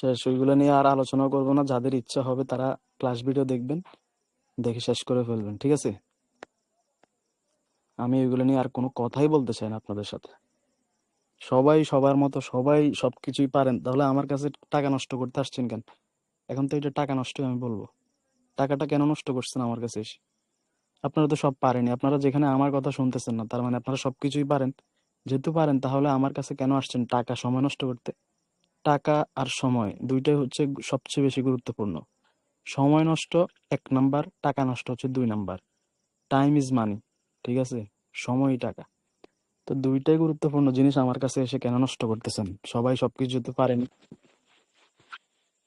শেষ, ওইগুলো নিয়ে আর আলোচনা করবো না। যাদের ইচ্ছা হবে তারা ক্লাস ভিডিও দেখবেন, দেখে শেষ করে ফেলবেন, ঠিক আছে? আমি ওইগুলো নিয়ে আর কোনো কথাই বলতে চাই না আপনাদের সাথে। সবাই সবার মতো সবাই সবকিছুই পারেন, তাহলে আমার কাছে টাকা নষ্ট করতে আসছেন কেন? এখন তো এটা টাকা নষ্ট, আমি বলবো টাকাটা কেন নষ্ট করছেন আমার কাছে এসে? আপনারা তো সব পারেনি, আপনারা যেখানে আমার কথা শুনতেছেন না তার মানে আপনারা সবকিছুই পারেন। যেহেতু পারেন তাহলে আমার কাছে কেন আসছেন টাকা সময় নষ্ট করতে? টাকা আর সময় দুইটাই হচ্ছে সবচেয়ে বেশি গুরুত্বপূর্ণ। সময় নষ্ট 1 নাম্বার, টাকা নষ্ট হচ্ছে 2 নাম্বার। টাইম ইজ মানি, ঠিক আছে? সময়ই টাকা। তো দুইটাই গুরুত্বপূর্ণ জিনিস আমার কাছে এসে কেন নষ্ট করতেছেন? সবাই সবকিছু যেতে পারেন।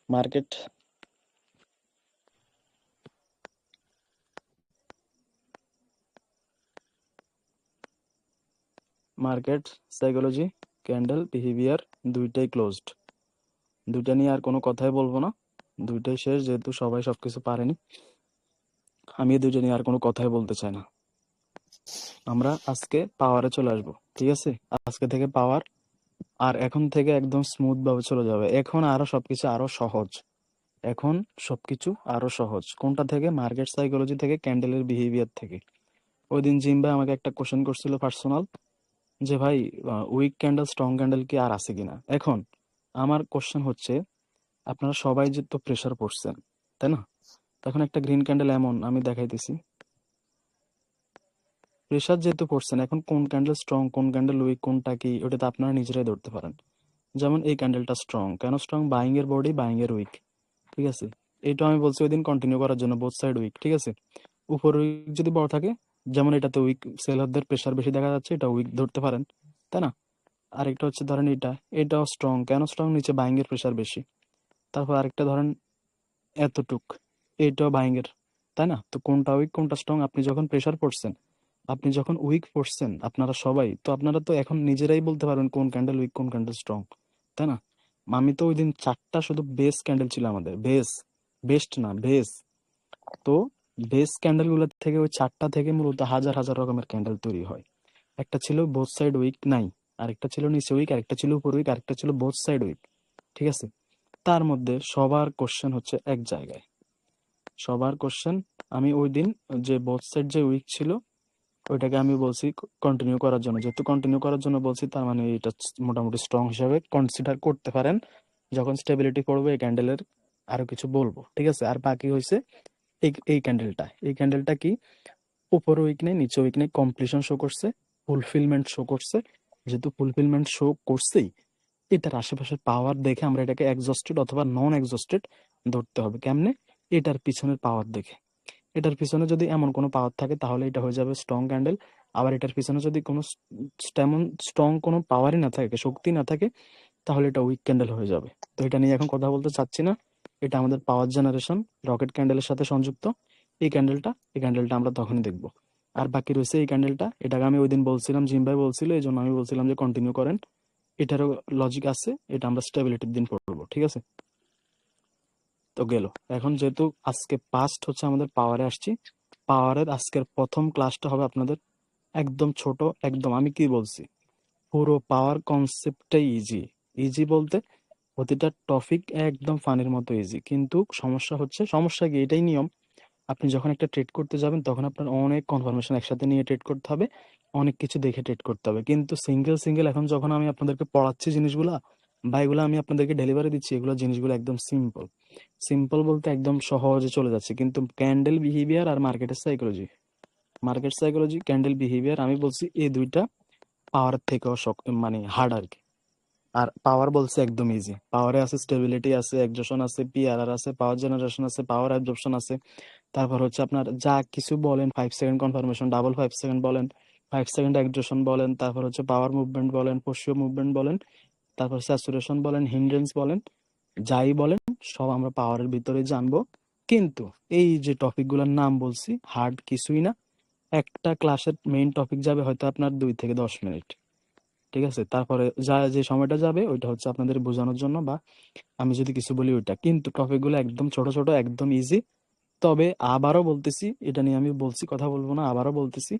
Market market psychology, candle behaviour দুইটাই ক্লোজড। দুইটা নিয়ে আর কোনো কথাই বলবো না, দুইটাই শেষ। যেহেতু সবাই সবকিছু পারেনি, আমি এই দুইটা নিয়ে আর কোনো কথাই বলতে চাই না। আমরা আজকে পাওয়ারে চলে আসবো, ঠিক আছে? আজকে থেকে পাওয়ার, আর এখন থেকে একদম স্মুথ ভাবে চলে যাবে। এখন আরো সবকিছু আরো সহজ। এখন সবকিছু আরো সহজ কোনটা থেকে? মার্কেট সাইকোলজি থেকে, ক্যান্ডেলের বিহেভিয়ার থেকে। ওই দিন জিম ভাই আমাকে একটা কোশ্চেন করছিল পার্সোনাল, যে ভাই উইক ক্যান্ডেল স্ট্রং ক্যান্ডেল কি আর আছে কিনা। এখন আমার কোশ্চেন হচ্ছে, আপনারা সবাই যে তো প্রেসার পড়ছেন, তাই না? এখন একটা গ্রিন ক্যান্ডেল এমন আমি দেখাইতেছি, প্রেসার যেহেতু পড়ছেন, এখন কোন ক্যান্ডেল স্ট্রং কোন ক্যান্ডেল উইক কোনটা কি ওটা তো আপনারা নিজেরাই ধরতে পারেন। যেমন এই ক্যান্ডেলটা স্ট্রং, কেন স্ট্রং? বাইং এর বডি, বাইং এর উইক, ঠিক আছে? এইটা আমি বলছি ওই দিন কন্টিনিউ করার জন্য, বোথ সাইড উইক, ঠিক আছে? উপর উইক যদি বড় থাকে, যেমন এটাতে উইক, সেলারদের প্রেসার বেশি দেখা যাচ্ছে, এটা উইক ধরতে পারেন, তাই না? আরেকটা হচ্ছে ধরেন এটাও স্ট্রং, কেন স্ট্রং? নিচে বাইং এর প্রেসার বেশি। তারপর আরেকটা ধরেন এতটুক, এটাও বাইং এর, তাই না? তো কোনটা উইক কোনটা স্ট্রং? আপনি যখন প্রেসার পড়ছেন, আপনি যখন উইক পড়ছেন, আপনারা সবাই তো আপনারা তো এখন নিজেরাই বলতে পারবেন কোন ক্যান্ডেল উইক কোন ক্যান্ডেল স্ট্রং, তাই না? আমি তো ওই দিন 4টা শুধু বেস ক্যান্ডেল ছিল আমাদের, বেস, বেস্ট না বেস। তো বেস ক্যান্ডেল গুলো থেকে, ওই 4টা থেকে মূলত হাজার হাজার রকমের ক্যান্ডেল তৈরি হয়। একটা ছিল বোথ সাইড উইক নাই, আরেকটা ছিল নিচে উইক, আরেকটা ছিল উপর উইক, আরেকটা ছিল বোথ সাইড উইক, ঠিক আছে? তার মধ্যে সবার কোশ্চেন হচ্ছে এক জায়গায়, সবার কোশ্চেন, আমি ওই দিন যে বোথ সাইড যে উইক ছিল ওইটাকে আমি বলছি কন্টিনিউ করার জন্য। যেহেতু কন্টিনিউ করার জন্য বলছি, তার মানে এটা মোটামুটি স্ট্রং হিসাবে কনসিডার করতে পারেন। যখন স্টেবিলিটি পড়বে এই ক্যান্ডেলের আরো কিছু বলবো, ঠিক আছে? আর বাকি হয়েছে এই ক্যান্ডেলটা কি? উপর উইক নেই, নিচে উইক নেই, কমপ্লিশন শো করছে, ফুলফিলমেন্ট শো করছে। যেহেতু ফুলফিলমেন্ট শো করছেই, এটার আশেপাশের পাওয়ার দেখে আমরা এটাকে এক্সস্টেড অথবা নন এক্সস্টেড ধরতে হবে। কেমনে? এটার পিছনের পাওয়ার দেখে। এটার পিছনে যদি এমন কোনো পাওয়ার থাকে তাহলে এটা হয়ে যাবে স্ট্রং ক্যান্ডেল। আবার এটার পিছনে যদি কোনো তেমন স্ট্রং কোনো পাওয়ারই না থাকে, শক্তি না থাকে, তাহলে এটা উইক ক্যান্ডেল হয়ে যাবে। তো এটা নিয়ে এখন কথা বলতে চাচ্ছি না। এটা আমাদের পাওয়ার জেনারেশন রকেট ক্যান্ডেলের সাথে সংযুক্ত। এই ক্যান্ডেলটা আমরা তখনই দেখবো। আর বাকি রয়েছে এই ক্যান্ডেলটা, এটাকে আমি ওই দিন বলছিলাম, জিম ভাই বলছিল, এই জন্য আমি বলছিলাম যে কন্টিনিউ করেন, এটারও লজিক আছে, এটা আমরা স্টেবিলিটির দিন পড়বো, ঠিক আছে? তো গেল। এখন যেহেতু আজকে পাস্ট হচ্ছে, আমাদের পাওয়ারে আসছি। পাওয়ারের আজকের প্রথম ক্লাসটা হবে আপনাদের একদম ছোট, একদম আমি কি বলছি, পুরো পাওয়ার কনসেপ্টটাই ইজি। ইজি বলতে প্রতিটা টপিক একদম ফানির মতো ইজি, কিন্তু সমস্যা কি, এটাই নিয়ম। আপনি যখন একটা ট্রেড করতে যাবেন তখন আপনার অনেক কনফার্মেশন একসাথে নিয়ে ট্রেড করতে হবে, অনেক কিছু দেখে ট্রেড করতে হবে। কিন্তু সিঙ্গেল সিঙ্গেল এখন যখন আমি আপনাদেরকে পড়াচ্ছি জিনিসগুলা, বা এগুলো আমি আপনাদেরকে ডেলিভারি দিচ্ছি, এগুলো জিনিসগুলো একদম সিম্পল। সিম্পল বলতে একদম সহজে চলে যাচ্ছে। কিন্তু ক্যান্ডেল বিহেভিয়ার আর মার্কেট সাইকোলজি ক্যান্ডেল বিহেভিয়ার, আমি বলছি এই দুইটা পাওয়ার থেকেও মানে হার্ড আর কি। আর পাওয়ার বলছে একদম ইজি। পাওয়ারে আছে স্টেবিলিটি, আছে এক্সজশন, আছে পিআরআর, আছে পাওয়ার জেনারেশন, আছে পাওয়ার অ্যাবজর্পশন আছে। তারপর হচ্ছে আপনার যা কিছু বলেন, 5 সেকেন্ড কনফার্মেশন, ডাবল 5 সেকেন্ড বলেন, 5 সেকেন্ড এক্সজশন বলেন, তারপর হচ্ছে পাওয়ার মুভমেন্ট বলেন, পোস্টীয় মুভমেন্ট বলেন, তারপর স্যাচুরেশন বলেন, হিন্ড্রেন্স বলেন, যাই বলেন, সব আমরা পাওয়ারের ভিতরে জানবো। কিন্তু এই যে টপিকগুলোর নাম বলছি, হার্ড কিছুই না। একটা ক্লাসের মেইন টপিক যাবে হয়তো আপনার 2 থেকে 10 মিনিট, ঠিক আছে? তারপরে যে সময়টা যাবে ওইটা হচ্ছে আপনাদের বোঝানোর জন্য, বা আমি যদি কিছু বলি ওইটা। কিন্তু টপিকগুলো একদম ছোট ছোট, একদম ইজি। তবে আবারও বলতেছি, এটা নিয়ে আমি বলছি কথা বলবো না, আবারও বলতেছি,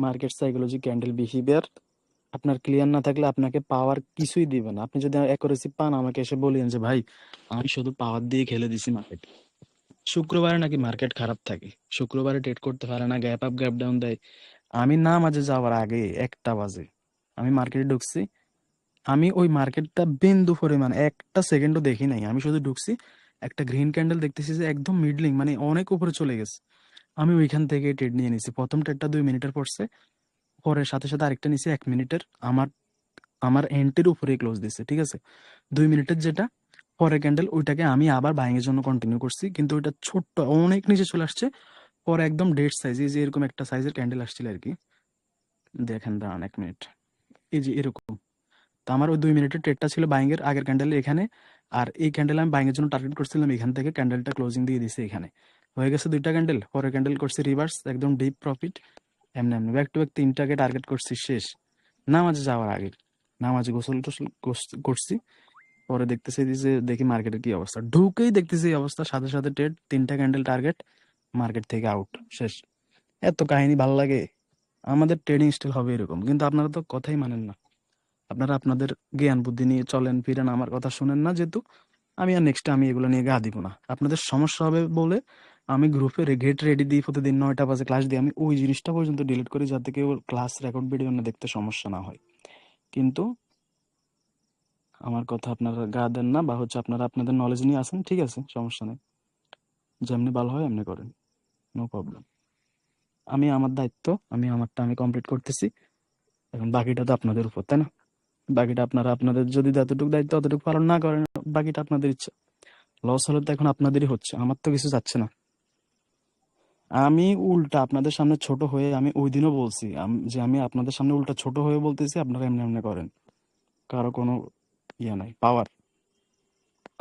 মার্কেট সাইকোলজি ক্যান্ডেল বিহেভিয়ার আপনার ক্লিয়ার না থাকলে আপনাকে পাওয়ার কিছুই দিবে না। আপনি যদি অ্যাকুরেসি পান আমাকে এসে বলেন যে ভাই আমি শুধু পাওয়ার দিয়ে খেলে দিছি মার্কেট। শুক্রবারে নাকি মার্কেট খারাপ থাকে, শুক্রবারে ট্রেড করতে পারে না, গ্যাপ আপ গ্যাপ ডাউন দেয়। আমি নামাজে যাওয়ার আগে 1টা বাজে আমি মার্কেটে ঢুকছি। আমি ওই মার্কেটটা বিন্দু পরিমাণ একটা সেকেন্ডও দেখি নাই, আমি শুধু ঢুকছি, একটা গ্রিন ক্যান্ডেল দেখতেছি যে একদম মিডলিং মানে অনেক উপরে চলে গেছে। আমি ওইখান থেকে ট্রেড নিয়ে নিছি। প্রথম ট্রেডটা 2 মিনিটের পড়ছে, পরে সাথে সাথে আরেকটা নিছি 1 মিনিটের। আমার আমার এন্টের উপরে ক্লোজ দিছে, ঠিক আছে। 2 মিনিটের যেটা পরে ক্যান্ডেল, ওইটাকে আমি আবার বাইং এর জন্য কন্টিনিউ করছি, কিন্তু ওইটা ছোট্ট অনেক নিচে চলে আসছে। পরে একদম ডেড সাইজ, এই যে এরকম একটা সাইজের ক্যান্ডেল আসছিল আর কি। দেখেন দাঁড়ান 1 মিনিট, এই যে এরকম। তো আমার ওই 2 মিনিটের ট্রেডটা ছিল বাইং এর, আগের ক্যান্ডেল এখানে। আর এই ক্যান্ডেল আমি বাইং এর জন্য টার্গেট করছিলাম এখান থেকে, ক্যান্ডেলটা ক্লোজিং দিয়ে দিছে এখানে। হয়ে গেছে 2টা ক্যান্ডেল, পরে ক্যান্ডেল করছি রিভার্স, একদম ডিপ প্রফিট। এমনি এমনি ব্যাক টু ব্যাক 3টাকে টার্গেট করছি শেষ নামাজে যাওয়ার আগে। নামাজে গোসল টোসল করছি, পরে দেখতেছি যে দেখি মার্কেটের কি অবস্থা, ঢুকেই দেখতেছি এই অবস্থা, সাথে সাথে ট্রেড, 3টা ক্যান্ডেল টার্গেট, মার্কেট থেকে আউট, শেষ। এত কাহিনী ভালো লাগে? আমাদের ট্রেডিং স্টাইল হবে এরকম, কিন্তু আপনারা তো কথাই মানেন না। আপনারা আপনাদের জ্ঞান বুদ্ধি নিয়ে চলেন ফিরেন, আমার কথা শুনেন না যেহেতু। আমি আর নেক্সট আমি এগুলো নিয়ে গা দিব না। আপনাদের সমস্যা হবে বলে আমি গ্রুপে গেট রেডি দিই, প্রতিদিন 9টা বাজে ক্লাস দিই। আমি ওই জিনিসটা পর্যন্ত ডিলিট করি যাতে কেউ ক্লাস রেকর্ড ভিডিও না দেখতে সমস্যা না হয়। কিন্তু আমার কথা আপনারা গা দেন না, বা হচ্ছে আপনারা আপনাদের নলেজ নিয়ে আসেন, ঠিক আছে, সমস্যা নেই, যেমনি ভালো হয় এমনি করেন, নো প্রবলেম। আমি আমার দায়িত্ব, আমি আমারটা আমি কমপ্লিট করতেছি, এখন বাকিটা তো আপনাদের উপর, তাই না? বাকিটা আপনারা আপনাদের যদি যতটুকু দায়িত্ব ততটুকু পালন না করেন, বাকিটা আপনাদের ইচ্ছা। লস হলে তো এখন আপনাদেরই হচ্ছে, আমার তো কিছু যাচ্ছে না। আমি উল্টা আপনাদের সামনে ছোট হয়ে, আমি ওই দিনও বলছি যে আমি আপনাদের সামনে উল্টা ছোট হয়ে বলতেছি, আপনারা এমনি এমনি করেন, কারো কোনো ইয়ে নাই পাওয়ার।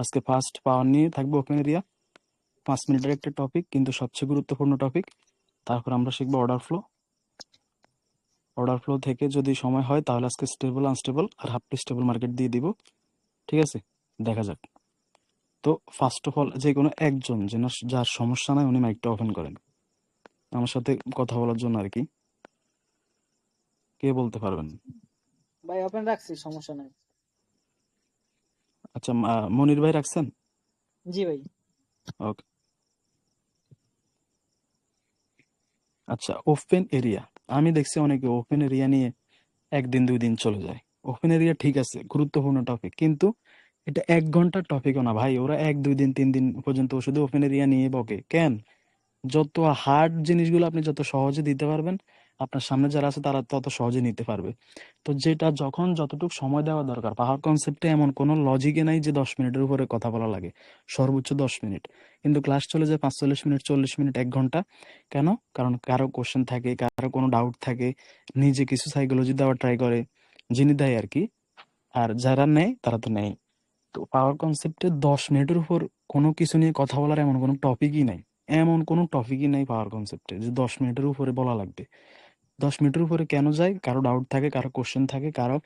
আজকে ফার্স্ট পাওয়ার নিয়ে থাকবে ওপেন এরিয়া, 5 মিনিটের একটা টপিক, কিন্তু সবচেয়ে গুরুত্বপূর্ণ টপিক। তারপর আমরা শিখবো অর্ডার ফ্লো। অর্ডার ফ্লো থেকে যদি সময় হয় তাহলে আজকে স্টেবল আনস্টেবল আর হাফ স্টেবল মার্কেট দিয়ে দিব, ঠিক আছে, দেখা যাক। তো ফার্স্ট অফ অল যে কোনো একজন যেন, যার সমস্যা নাই উনি মাইকটা ওপেন করেন আমার সাথে কথা বলার জন্য আর কি। কে বলতে পারবেন? ভাই ওপেন রাখছি, সমস্যা নাই। আচ্ছা, মনির ভাই রাখছেন? জি ভাই। ওকে। আচ্ছা, ওপেন এরিয়া, আমি দেখছি অনেকে ওপেন এরিয়া নিয়ে 1 দিন 2 দিন চলে যায়। ওপেন এরিয়া ঠিক আছে, গুরুত্বপূর্ণ টপিক, কিন্তু এটা 1 ঘন্টার টপিকও না ভাই। ওরা 1 2 দিন 3 দিন পর্যন্ত শুধু ওপেন এরিয়া নিয়ে বকে কেন? যত হার্ড জিনিসগুলো আপনি যত সহজে দিতে পারবেন, আপনার সামনে যারা আছে তারা তত সহজে নিতে পারবে। তো যেটা যখন যতটুকু সময় দেওয়া দরকার, পাওয়ার কনসেপ্টে এমন কোনো লজিকে নাই যে 10 মিনিটের উপরে কথা বলা লাগে, সর্বোচ্চ 10 মিনিট। কিন্তু ক্লাস চলে যায় 45 মিনিট 40 মিনিট 1 ঘন্টা। কেন? কারণ কারো কোশ্চেন থাকে, কারো কোনো ডাউট থাকে, নিজে কিছু সাইকোলজি দেওয়ার ট্রাই করে, যিনি দেয় আর কি। আর যারা নেয় তারা তো নেয়। তো পাওয়ার কনসেপ্টে 10 মিনিটের উপর কোনো কিছু নিয়ে কথা বলার এমন কোনো টপিকই নাই। এমন কোনো টপিকই নাই পাওয়ার কনসেপ্টে যে 10 মিনিটের উপরে বলা লাগবে। 10 মিনিটের উপরে কেন যায়? কারো ডাউট থাকে, কারো কোশ্চেন থাকে, কারো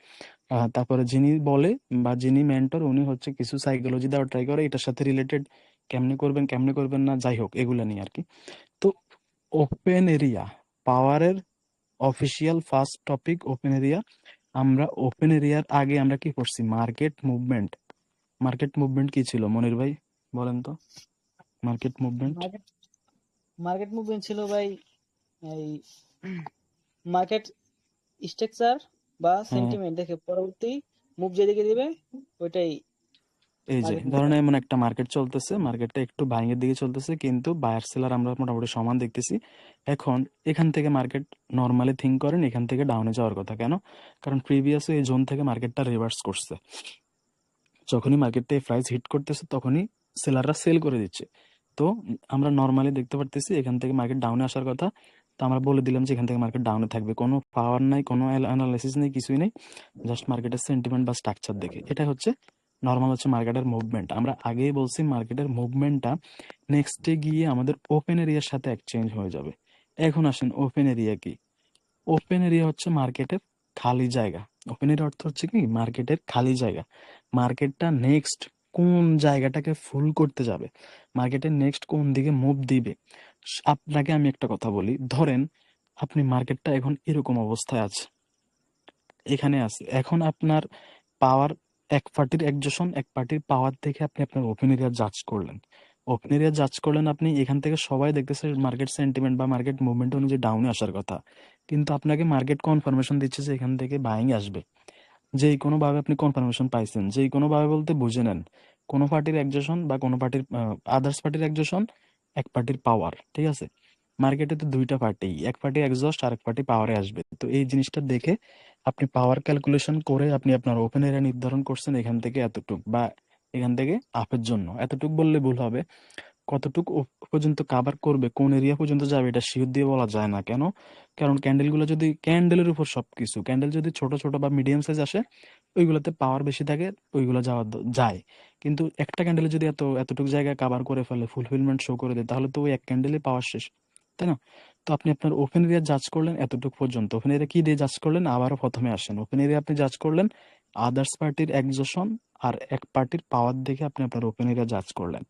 তারপরে যিনি বলে বা যিনি মেন্টর উনি হচ্ছে কিছু সাইকোলজি দেওয়ার ট্রাই করে এটার সাথে রিলেটেড, কেমনে করবেন কেমনে করবেন না, যাই হোক এগুলা নিয়ে আর কি। তো ওপেন এরিয়া পাওয়ারের official first topic open area. আমরা ওপেন এরিয়ার আগে আমরা কি করছি? Market movement. মার্কেট মুভমেন্ট কি ছিল মনির ভাই বলেন তো? Market movement market market movement ছিল ভাই, এই মার্কেট স্ট্রাকচার বা হ্যাঁ, সেন্টিমেন্ট দেখে পরবর্তী মুভ যেদিকে দিবে ওইটাই এই যে মার্কেট ধরেন মুভমেন্ট। এমন একটা মার্কেট চলতেছে, মার্কেটটা একটু বাইরের দিকে চলতেছে, কিন্তু বায়ার সেলার আমরা মোটামুটি সমান দেখতেছি। এখন এখান থেকে মার্কেট নর্মালি থিঙ্ক করেন এখান থেকে ডাউনে যাওয়ার কথা, কেন? কারণ প্রিভিয়াস এই জোন থেকে মার্কেটটা রিভার্স করছে। যখনই মার্কেটটা এই প্রাইস হিট করতেছে তখনই সেলাররা সেল করে দিচ্ছে। তো আমরা নর্মালি দেখতে পারতেছি এখান থেকে মার্কেট ডাউনে আসার কথা। তো আমরা বলে দিলাম যে এখান থেকে মার্কেট ডাউনে থাকবে, কোনো পাওয়ার নাই, কোনো অ্যানালাইসিস নেই, কিছুই নেই, জাস্ট মার্কেটের সেন্টিমেন্ট বা স্ট্রাকচার দেখে। এটা হচ্ছে নর্মাল হচ্ছে মার্কেটের মুভমেন্ট। আমরা আগেই বলছি মার্কেটের মুভমেন্টটা নেক্সটে গিয়ে আমাদের ওপেন এরিয়ার সাথে এক্সচেঞ্জ হয়ে যাবে। এখন আসেন ওপেন এরিয়া কি? ওপেন এরিয়া হচ্ছে মার্কেটের খালি জায়গা। ওপেন এরিয়া অর্থ হচ্ছে কি? মার্কেটের খালি জায়গা। মার্কেটটা নেক্সট কোন জায়গাটাকে ফুল করতে যাবে, মার্কেটের নেক্সট কোন দিকে মুভ দিবে। আপনাকে আমি একটা কথা বলি, ধরেন আপনি মার্কেটটা এখন এরকম অবস্থায় আছে, এখানে আছে। এখন আপনার পাওয়ার, এক পার্টির একজোশন, এক পার্টির পাওয়ার দেখে আপনি আপনার ওপেন এরিয়া জাজ করলেন। ওপেন এরিয়া জাজ করলেন আপনি, এখান থেকে সবাই দেখতেছে মার্কেট সেন্টিমেন্ট বা মার্কেট মুভমেন্ট অনুযায়ী ডাউনে আসার কথা, কিন্তু আপনাকে মার্কেট কনফার্মেশন দিচ্ছে যে এখান থেকে বাইং আসবে। যেই কোনো ভাবে আপনি কনফার্মেশন পাইছেন, যেই কোনো ভাবে বলতে বুঝে নেন কোনো পার্টির একজোশন বা কোনো পার্টির আদার্স পার্টির একজোশন, এক পার্টির পাওয়ার, ঠিক আছে? মার্কেটে তো দুইটা পার্টি, এক পার্টি এক্সস্ট আর এক পার্টি পাওয়ারে আসবে। তো এই জিনিসটা দেখে আপনি পাওয়ার ক্যালকুলেশন করে আপনি আপনার ওপেন এরিয়া নির্ধারণ করছেন এখান থেকে এতটুক, বা এখান থেকে আপের জন্য এতটুক বললে ভুল হবে, কতটুকু পর্যন্ত কাভার করবে, কোন এরিয়া পর্যন্ত যাবে, এটা শিওর দিয়ে বলা যায় না। কেন? কারণ ক্যান্ডেলগুলো যদি, ক্যান্ডেলের উপর সবকিছু, ক্যান্ডেল যদি ছোট ছোট বা মিডিয়াম সাইজ আসে ওইগুলোতে পাওয়ার বেশি থাকে, ওইগুলো যায়। কিন্তু একটা ক্যান্ডেলে যদি এতটুকু জায়গা কাভার করে ফেলে, ফুলফিলমেন্ট শো করে দেয়, তাহলে তো ওই এক ক্যান্ডেলে পাওয়ার শেষ, তাই না? তো আপনি আপনার ওপেন এরিয়া জাজ করলেন এতটুকু পর্যন্ত। ওপেন এরিয়া কি দিয়ে জাজ করলেন? আবারও প্রথমে আসেন, ওপেন এরিয়া আপনি জাজ করলেন আদার্স পার্টির একজোশন আর এক পার্টির পাওয়ার দেখে আপনি আপনার ওপেন এরিয়া জাজ করলেন।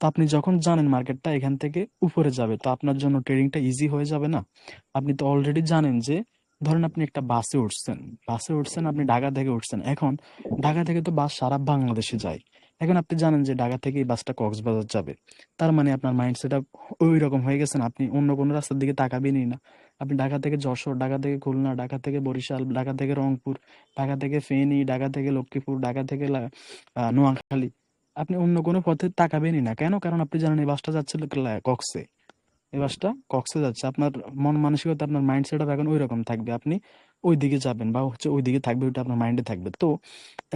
তো আপনি যখন জানেন মার্কেটটা এখান থেকে উপরে যাবে, তো আপনার জন্য ট্রেডিংটা ইজি হয়ে যাবে না? আপনি তো অলরেডি জানেন যে, ধরেন আপনি একটা বাসে উঠছেন, আপনি ঢাকা থেকে উঠছেন। এখন ঢাকা থেকে তো বাস সারা বাংলাদেশে যায়। এখন আপনি জানেন যে ঢাকা থেকে এই বাসটা কক্সবাজার যাবে। তার মানে আপনার মাইন্ড সেট আপ ওই রকম হয়ে গেছেন, আপনি অন্য কোনো রাস্তার দিকে তাকাবেনই না। আপনি ঢাকা থেকে যশোর, ঢাকা থেকে খুলনা, ঢাকা থেকে বরিশাল, ঢাকা থেকে রংপুর, ঢাকা থেকে ফেনী, ঢাকা থেকে লক্ষ্মীপুর, ঢাকা থেকে নোয়াখালী, আপনি অন্য কোনো পথে তাকাবেনই না। কেন? কারণ আপনি জানেন এই বাসটা যাচ্ছে কক্সে, এই বাসটা কক্সে যাচ্ছে। আপনার মন মানসিকতা, আপনার মাইন্ড সেট আপ এখন ওই রকম থাকবে, আপনি ওই দিকে যাবেন বা হচ্ছে ওই দিকে থাকবে, ওইটা আপনার মাইন্ডে থাকবে। তো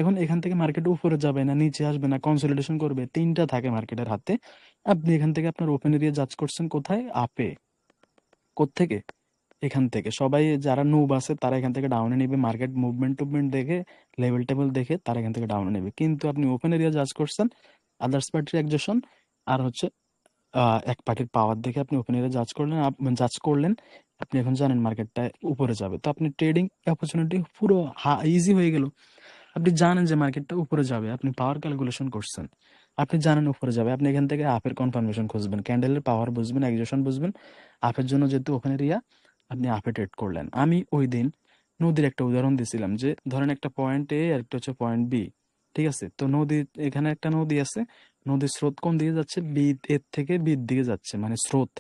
এখন এখান থেকে মার্কেট উপরে যাবে না নিচে আসবে না কনসলিডেশন করবে, তিনটা থাকে মার্কেটের হাতে। আপনি এখান থেকে আপনার ওপেন এরিয়া জাজ করছেন কোথায়? আপে। কোত্থেকে? এখান থেকে সবাই যারা নুব আছে তারা এখান থেকে ডাউনে নেবে, মার্কেট মুভমেন্ট টুভমেন্ট দেখে, লেভেল টেবল দেখে তারা এখান থেকে ডাউনে নেবে। কিন্তু আপনি ওপেন এরিয়া জাজ করছেন আদার্স পার্টির একজোশন আর হচ্ছে এক পার্টির পাওয়ার দেখে আপনি ওপেন এরিয়া জাজ করলেন। আপনি এখন জানেন মার্কেটটা উপরে যাবে, তো আপনি ট্রেডিং অপরচুনিটি পুরো ইজি হয়ে গেল। আপনি জানেন যে মার্কেটটা উপরে যাবে, আপনি পাওয়ার ক্যালকুলেশন করছেন, আপনি জানেন উপরে যাবে, আপনি এখান থেকে আপের কনফার্মেশন খুঁজবেন, ক্যান্ডেলের পাওয়ার বুঝবেন, এক্সেশন বুঝবেন। আপের জন্য যেহেতু ওপেন এরিয়া, আপনি আপে ট্রেড করলেন। আমি ওই দিন নদীর একটা উদাহরণ দিয়েছিলাম যে, ধরেন একটা পয়েন্ট এ আর একটা হচ্ছে পয়েন্ট বি, ঠিক আছে? তো নদী, এখানে একটা নদী আছে, নদীর স্রোত কোন দিকে যাচ্ছে? এর থেকে বির দিকে যাচ্ছে, মানে স্রোত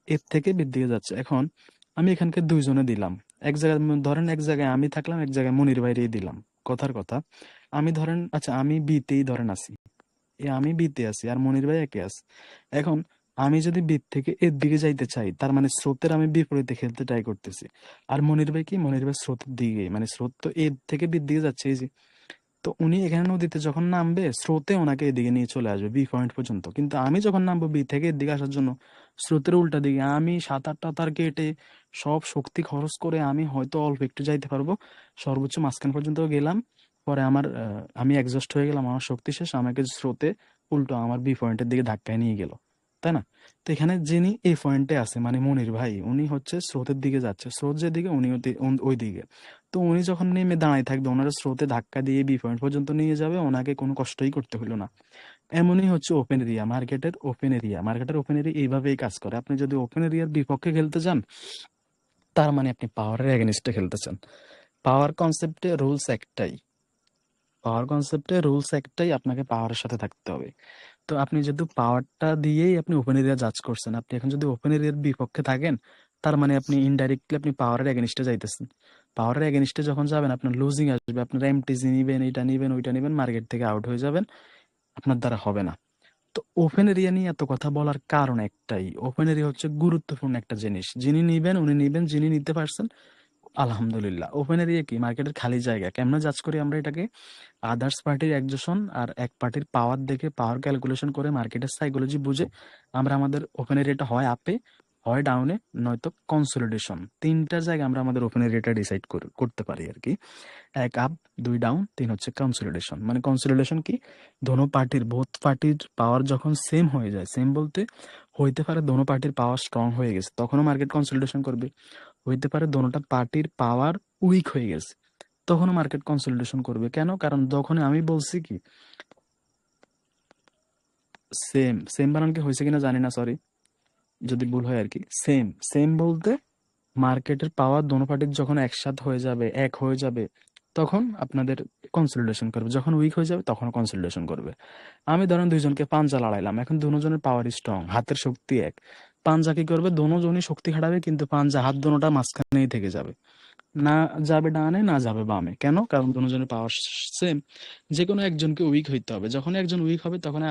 এর থেকে বির দিকে যাচ্ছে। এখন আমি এখানকে দুইজনে দিলাম, এক জায়গায় ধরেন এক জায়গায় আমি থাকলাম, এক জায়গায় মনির বাইরেই দিলাম। কথার কথা, আমি ধরেন, আচ্ছা আমি বিতেই ধরেন আছি, আমি বিতে আছি আর মনির ভাই একে আছে। এখন আমি যদি বিত থেকে এর দিকে যাইতে চাই, তার মানে স্রোতের আমি বিপরীতে খেলতে ট্রাই করতেছি। আর মনির ভাই কি? মনির ভাই স্রোতের দিকে, মানে স্রোত তো এর থেকে বির দিকে যাচ্ছে, এই যে। তো উনি এখানে নদীতে যখন নামবে, স্রোতে ওনাকে এদিকে নিয়ে চলে আসবে বি পয়েন্ট পর্যন্ত। কিন্তু আমি যখন নামবো বি থেকে এদিকে আসার জন্য, স্রোতের উল্টা দিকে, আমি সাঁতার টাতার কেটে সব শক্তি খরচ করে আমি হয়তো অল্প একটু যাইতে পারবো, সর্বোচ্চ মাঝখান পর্যন্ত গেলাম। পরে আমার আমি এক্সস্ট হয়ে গেলাম, আমার শক্তি শেষ, আমাকে স্রোতে উল্টো আমার বি পয়েন্টের দিকে ধাক্কায় নিয়ে গেল, তাই না? তো এখানে যিনি এই পয়েন্টে আছে মানে মনির ভাই, উনি হচ্ছে স্রোতের দিকে যাচ্ছে, স্রোত যেদিকে উনি ওই দিকে। তো উনি যখন নেমে দাঁড়ায় থাকবে, ওনার স্রোতে ধাক্কা দিয়ে বি পয়েন্ট পর্যন্ত নিয়ে যাবে, ওনাকে কোনো কষ্টই করতে হলো না। এমনই হচ্ছে ওপেন এরিয়া, মার্কেটের ওপেন এরিয়া এইভাবেই কাজ করে। আপনি যদি ওপেন এরিয়ার বিপক্ষে খেলতে চান, তার মানে আপনি পাওয়ারের এগেনিস্টে খেলতে চান। পাওয়ার কনসেপ্টে রুলস একটাই, আপনাকে পাওয়ারের সাথে থাকতে হবে। তো আপনি যেহেতু পাওয়ারটা দিয়েই আপনি ওপেন এরিয়া জাজ করছেন, আপনি এখন যদি ওপেন এরিয়ার বিপক্ষে থাকেন, তার মানে আপনি ইনডাইরেক্টলি আপনি পাওয়ারের এগেনিস্টে যাইতেছেন। পাওয়ারের এগেনিস্টে যখন যাবেন, আপনার লুজিং আসবে, আপনার এমটিসি নিবেন, এটা নিবেন, ওইটা নিবেন, মার্কেট থেকে আউট হয়ে যাবেন, আপনার দ্বারা হবে না। তো ওপেন এরিয়া নিয়ে এত কথা বলার কারণ একটাই, ওপেন এরিয়া হচ্ছে গুরুত্বপূর্ণ একটা জিনিস। যিনি নিবেন উনি নিবেন, যিনি নিতে পারছেন আলহামদুলিল্লাহ। ওপেন এরিয়া কি? মার্কেটের খালি জায়গা। কেমনে জাজ করি আমরা এটাকে? আদার্স পার্টির একজোশন আর এক পার্টির পাওয়ার দেখে, পাওয়ার ক্যালকুলেশন করে, মার্কেটের সাইকোলজি বুঝে আমরা আমাদের ওপেন এরিয়াটা হয় আপে, হয় ডাউনে, নয়তো কনসলিডেশন। তিনটা জায়গায় আমরা আমাদের ওপেন এরিয়াটা ডিসাইড করতে পারি আর কি। এক আপ, দুই ডাউন, তিন হচ্ছে কনসলিডেশন। মানে কনসলিডেশন কি? দোনো পার্টির, বোথ পার্টির পাওয়ার যখন সেম হয়ে যায়, সেম বলতে হইতে পারে দোনো পার্টির পাওয়ার স্ট্রং হয়ে গেছে, তখনও মার্কেট কনসলিডেশন করবে। হইতে পারে দোনোটা পার্টির পাওয়ার উইক হয়ে গেছে, তখনও মার্কেট কনসলিডেশন করবে। কেন? কারণ যখন আমি বলছি কি, সেম বানান কি হয়েছে কিনা জানি না, সরি যদি ভুল হয় আর কি। সেম বলতে মার্কেটের পাওয়ার দোনো পার্টির যখন একসাথ হয়ে যাবে, এক হয়ে যাবে, তখন আপনাদের কনসলিডেশন করবে। যখন উইক হয়ে যাবে তখন কনসলিডেশন করবে। আমি ধরেন দুইজনকে পাঞ্জা লড়াইলাম, এখন দুজনের পাওয়ার স্ট্রং, হাতের শক্তি এক। পাঞ্জা কি করবে? দুজনই শক্তি খাটাবে, কিন্তু পাঞ্জা হাত দোনোটা মাঝখানেই থেকে যাবে, না যাবে ডানে না যাবে বামে। কেন? কারণ দুজনের পাওয়ার সেম। যে কোনো একজনকে উইক হইতে হবে। যখন একজন উইক হবে তখন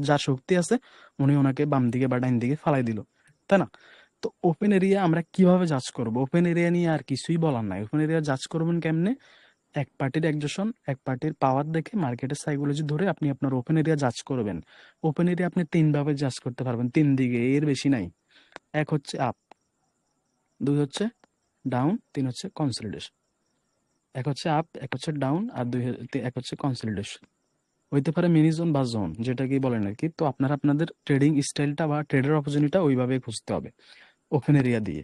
যার শক্তি আছে উনি ওনাকে বাম দিকে বা ডাইন দিকে ফালাই দিল, তাই না? তো ওপেন এরিয়া আমরা কিভাবে জাজ করব? ওপেন এরিয়া নিয়ে আর কিছুই বলার নাই। ওপেন এরিয়া জাজ করবেন কেমনে? এক পার্টির একজোশন, এক পার্টির পাওয়ার দেখে, মার্কেটের সাইকোলজি ধরে আপনি আপনার ওপেন এরিয়া জাজ করবেন। ওপেন এরিয়া আপনি তিন ভাবে জাজ করতে পারবেন, তিন দিকে, এর বেশি নাই। এক হচ্ছে আপ, দুই হচ্ছে ডাউন, তিন হচ্ছে কনসলিডেশন। এক হচ্ছে আপ, এক হচ্ছে ডাউন, আর এক হচ্ছে কনসলিডেশন। হইতে পারে মিনি জোন বা জোন, যেটা কি বলেন আর কি। তো আপনারা আপনাদের ট্রেডিং স্টাইলটা বা ট্রেডের অপরচুনিটিটা ওইভাবে খুঁজতে হবে ওপেন এরিয়া দিয়ে।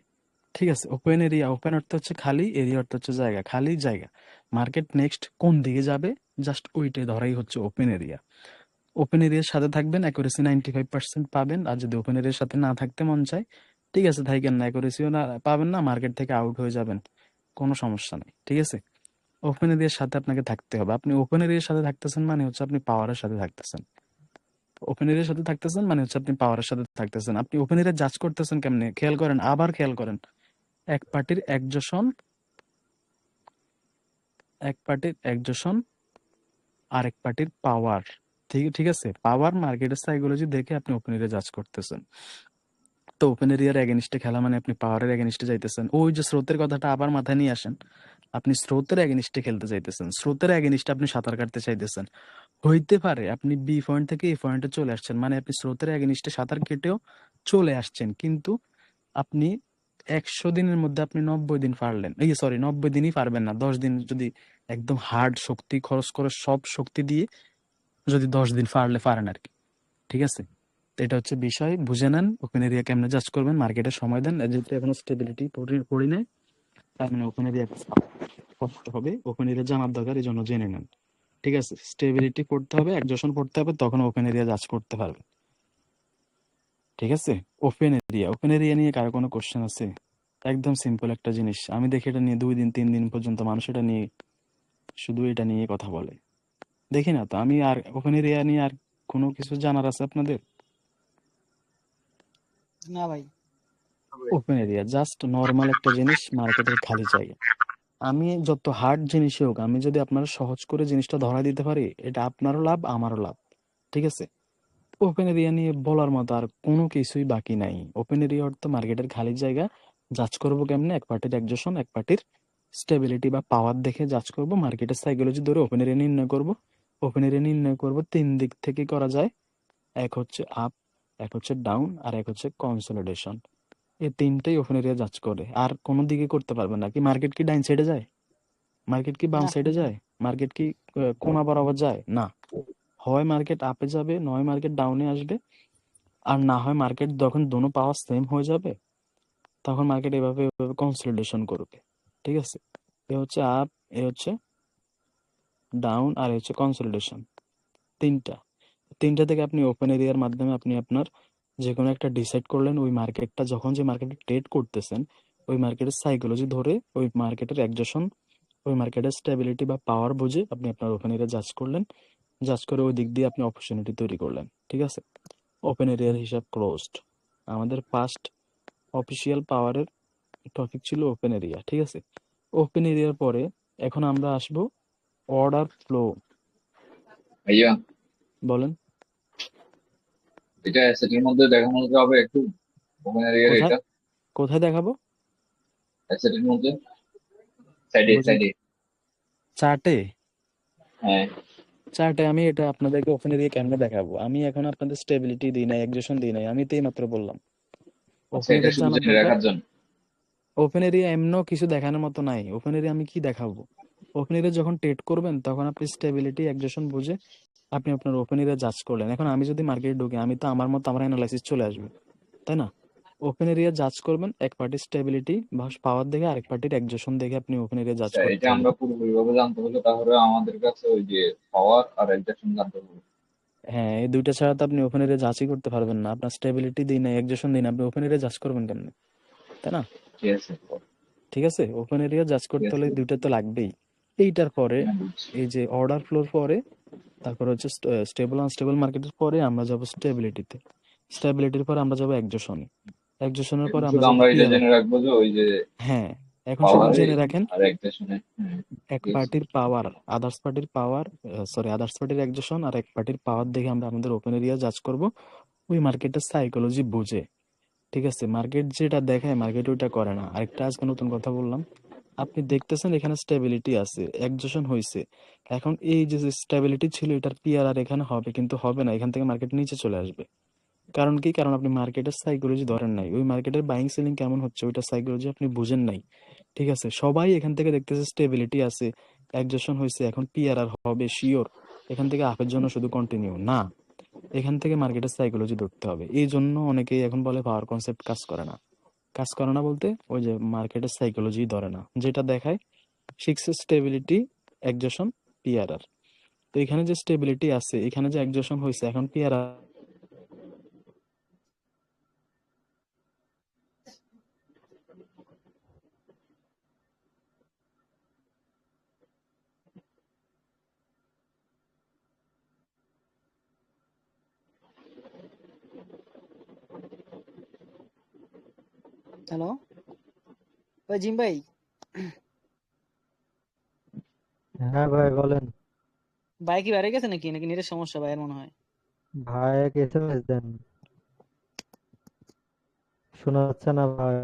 ঠিক আছে? ওপেন এরিয়া, ওপেন অর্থ হচ্ছে খালি, এরিয়া অর্থ হচ্ছে জায়গা, খালি জায়গা। মার্কেট নেক্সট কোন দিকে যাবে জাস্ট ওইটাই ধরাই হচ্ছে ওপেন এরিয়া। ওপেন এরিয়ার সাথে থাকবেন, অ্যাকুরেসি 95% পাবেন। আর যদি ওপেন এরিয়ার সাথে না থাকতে মন চায়, ঠিক আছে, থাকেন না, অ্যাকুরেসিও না পাবেন না, মার্কেট থেকে আউট হয়ে যাবেন, কোনো সমস্যা নেই। ঠিক আছে? ওপেন এরিয়ার সাথে আপনাকে থাকতে হবে। আপনি ওপেন এরিয়ার সাথে থাকতেছেন মানে হচ্ছে আপনি পাওয়ারের সাথে থাকতেছেন। ওপেন এরিয়ার সাথে থাকতেছেন মানে হচ্ছে আপনি পাওয়ারের সাথে থাকতেছেন। আপনি ওপেন এরিয়া জাজ করতেছেন কেমনে? খেয়াল করেন, আবার খেয়াল করেন। এক পার্টির একজোশন, এক পার্টির একজোশন, আরেক পার্টির পাওয়ার। ঠিক ঠিক আছে? পাওয়ার মার্কেটের সাইকোলজি দেখে আপনি ওপেন এরিয়া জাজ করতেছেন। তো ওপেন এরিয়ার এগেনিস্টে খেলা মানে আপনি পাওয়ারের এগেনিস্টে যাইতেছেন। ওই যে স্রোতের কথাটা আবার মাথায় নিয়ে আসেন। আপনি স্রোতের এগেনিস্টে খেলতে চাইতেছেন, স্রোতের এগেনিস্টে আপনি সাঁতার কাটতে চাইতেছেন। হইতে পারে আপনি বি পয়েন্ট থেকে এ পয়েন্টে চলে আসছেন, মানে আপনি স্রোতের এগেনিস্টে সাঁতার কেটেও চলে আসছেন, কিন্তু আপনি 100 দিনের মধ্যে আপনি 90 দিন পারলেন, এই সরি 90 দিনই পারবেন না, 10 দিন যদি একদম হার্ড শক্তি খরচ করে সব শক্তি দিয়ে যদি 10 দিন পারলে পারেন আর কি। ঠিক আছে? তো এটা হচ্ছে বিষয়, বুঝে নেন ওপেন এরিয়া কেমনে জাজ করবেন। মার্কেটে সময় দেন, যেহেতু এখনো স্টেবিলিটি পড়ি নাই, তার মানে ওপেন এরিয়া কষ্ট হবে। ওপেন এরিয়া জানার দরকার, এই জন্য জেনে নেন। ঠিক আছে? স্টেবিলিটি পড়তে হবে, একজোশন পড়তে হবে, তখন ওপেন এরিয়া জাজ করতে পারবে। ঠিক আছে? ওপেন এরিয়া, ওপেন এরিয়া নিয়ে কারো কোনো কোশ্চেন আছে? একদম সিম্পল একটা জিনিস। আমি দেখি এটা নিয়ে 2 দিন 3 দিন পর্যন্ত মানুষ এটা নিয়ে শুধু এটা নিয়ে কথা বলে, দেখি না তো আমি। আর ওপেন এরিয়া নিয়ে আর কোনো কিছু জানার আছে আপনাদের? না ভাই। ওপেন এরিয়া জাস্ট নর্মাল একটা জিনিস, মার্কেটের খালি জায়গা। আমি যত হার্ড জিনিসই হোক, আমি যদি আপনারা সহজ করে জিনিসটা ধরা দিতে পারি, এটা আপনারও লাভ আমারও লাভ। ঠিক আছে? ওপেন এরিয়া নিয়ে বলার মতো আর কোনো কিছুই বাকি নাই। ওপেন এরিয়া অর্থ মার্কেটের খালি জায়গা। জাজ করবো কেমনে? এক পার্টির একজোশন, এক পার্টির স্টেবিলিটি বা পাওয়ার দেখে জাজ করব। মার্কেটের সাইকোলজি ধরে ওপেন এরিয়া নির্ণয় করব। ওপেন এরিয়া নির্ণয় করব তিন দিক থেকে করা যায়। এক হচ্ছে আপ, এক হচ্ছে ডাউন, আর এক হচ্ছে কনসলিডেশন। এই তিনটেই ওপেন এরিয়া জাজ করে, আর কোনো দিকে করতে পারবেন না। কি মার্কেট কি ডাইন সাইডে যায়? মার্কেট কি বাম না সাইডে যায়? মার্কেট কি কোনা বরাবর যায়? না। হয় মার্কেট আপে যাবে, নয় মার্কেট ডাউনে আসবে। আর না হয় মার্কেট যখন দোনো পাওয়ার সেম হয়ে যাবে, তখন মার্কেট এভাবে এভাবে কনসলিডেশন করবে। ঠিক আছে? এ হচ্ছে আপ, এ হচ্ছে ডাউন, আর এ হচ্ছে কনসলিডেশন। তিনটা, তিনটা থেকে আপনি ওপেন এরিয়ার মাধ্যমে আপনি আপনার যে কোনো একটা ডিসাইড করলেন। ওই মার্কেটটা যখন যে মার্কেটে ট্রেড করতেছেন, ওই মার্কেটের সাইকোলজি ধরে, ওই মার্কেটের একজোশন, ওই মার্কেটের স্টেবিলিটি বা পাওয়ার বুঝে আপনি আপনার ওপেন এরিয়া জাজ করলেন। জাজ করে ওই দিক দিয়ে আপনি অপরচুনিটি তৈরি করলেন। ঠিক আছে? ওপেন এরিয়ার হিসাব ক্লোজড। আমাদের ফার্স্ট অফিসিয়াল পাওয়ারের টপিক ছিল ওপেন এরিয়া। ঠিক আছে? ওপেন এরিয়ার পরে এখন আমরা আসবো অর্ডার ফ্লো। ভাইয়া, বলেন। এটা অ্যাসেটের মধ্যে দেখানো যাবে একটু? ওপেন এরিয়ার কোথায় এটা কোথায় দেখাবো? অ্যাসেটের মধ্যে সাইডে বুঝি সাইডে। চার্টে? হ্যাঁ, চার্টে আমি এটা আপনাদেরকে ওপেন এরিয়া কেমনে দেখাবো? আমি এখন আপনাদের স্টেবিলিটি দিই নাই, এক্সেশন দিই নাই, আমি তো এই মাত্র বললাম। আচ্ছা, ওপেন এটা এরিয়া শুধু জানার জেনে দরকার। রাখার জন্য। ওপেন এরিয়া এমনও কিছু দেখানোর মতো নাই। ওপেন এরিয়া আমি কি দেখাবো? ওপেন এরিয়া যখন ট্রেড করবেন তখন আপনি স্টেবিলিটি এক্সেশন বুঝে আপনি আপনার ওপেন এরিয়া জাজ করলেন। এখন আমি যদি মার্কেটে ঢুকি, আমি তো আমার মতো আমার অ্যানালাইসিস চলে আসবে, তাই না? ওপেন এরিয়া জাজ করবেন এক পার্টির স্টেবিলিটি বা পাওয়ার দেখে, আরেক পার্টির এক্সেশন দেখে আপনি ওপেন এরিয়া জাজ আচ্ছা, করতে এটা হবে। আমরা পুরোপুরি ভাবে জানতে হলে তাহলে আমাদের কাছে ওই যে পাওয়ার আর এক্সাকশন জানতে হবে। হ্যাঁ, এই দুইটা ছাড়া তো আপনি ওপেন এরিয়া জাজই করতে পারবেন না। আপনার স্টেবিলিটি দিই না, এক্সেশন দিই না, আপনি ওপেন এরিয়া জাজ করবেন কেমনে? তাই না? ঠিক আছে ঠিক আছে, ওপেন এরিয়া জাজ ঠিক করতে আছে হলে দুইটা তো লাগবেই। এইটার পরে হ্যাঁ বুঝছি এই যে অর্ডার ফ্লোর পরে তারপর হচ্ছে স্টেবল আনস্টেবল মার্কেটের পরে আমরা যাব স্টেবিলিটিতে, স্টেবিলিটির পরে আমরা যাব একজশনে, একজশনের এখন পরে আমরা শুধু যাব আমরা এটা পিয়ারে। জেনে রাখবো যে ওই যে হ্যাঁ, এখন শুধু পাওয়ারে জেনে রাখেন আর একজেশনে। হ্যাঁ এক ঠিক আছে পার্টির পাওয়ার, আদার্স পার্টির পাওয়ার, সরি আদার্স পার্টির একজশন আর এক পার্টির পাওয়ার দেখে আমরা আমাদের ওপেন এরিয়া জাজ করব ওই মার্কেটের সাইকোলজি বুঝে। ঠিক আছে, মার্কেট যেটা দেখায় মার্কেট ওইটা করে না। আরেকটা আজকে নতুন কথা বললাম, আপনি দেখতেছেন এখানে স্টেবিলিটি আছে, একজশন হয়েছে, এখন এই যে স্টেবিলিটি ছিল এটার পিআর আর এখানে হবে, কিন্তু হবে না, এখান থেকে মার্কেট নিচে চলে আসবে। কারণ কি, কারণ আপনি মার্কেটের সাইকোলজি ধরেন নাই, ওই মার্কেটের বাইং সেলিং কেমন হচ্ছে ওইটা সাইকোলজি আপনি বুঝেন নাই। ঠিক আছে, সবাই এখান থেকে দেখতেছে স্টেবিলিটি আছে, একজশন হয়েছে, এখন পিআর আর হবে শিওর, এখান থেকে আপের জন্য শুধু কন্টিনিউ না, এখান থেকে মার্কেটের সাইকোলজি ধরতে হবে। এই জন্য অনেকেই এখন বলে পাওয়ার কনসেপ্ট কাজ করে না। কাজ করে না বলতে ওই যে মার্কেটের সাইকোলজি ধরে না, যেটা দেখায় সিক্স স্টেবিলিটি, একজশন, পিআরআর। তো এখানে যে স্টেবিলিটি আছে, এখানে যে একজশন হয়েছে, এখন পিআরআর। হ্যালো ভাই, জিম ভাই, হ্যাঁ ভাই বলেন। ভাই কি বাইরে গেছে নাকি নাকি নেটের সমস্যা ভাইয়ের মনে হয়? ভাই এক এসএমএস দেন, শোনা যাচ্ছে না ভাই।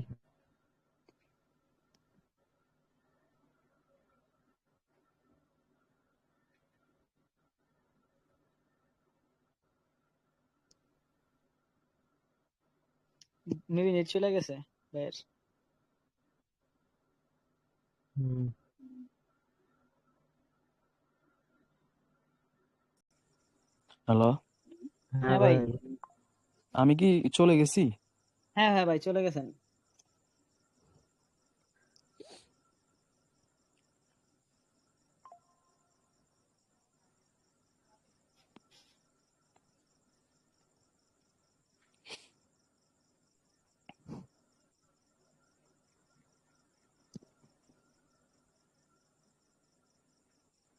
মেবি নেট চলে গেছে ভাইয়ের। হুম, হ্যালো, হ্যাঁ হ্যাঁ ভাই, ভাই। আমি কি চলে গেছি? হ্যাঁ হ্যাঁ ভাই চলে গেছেন।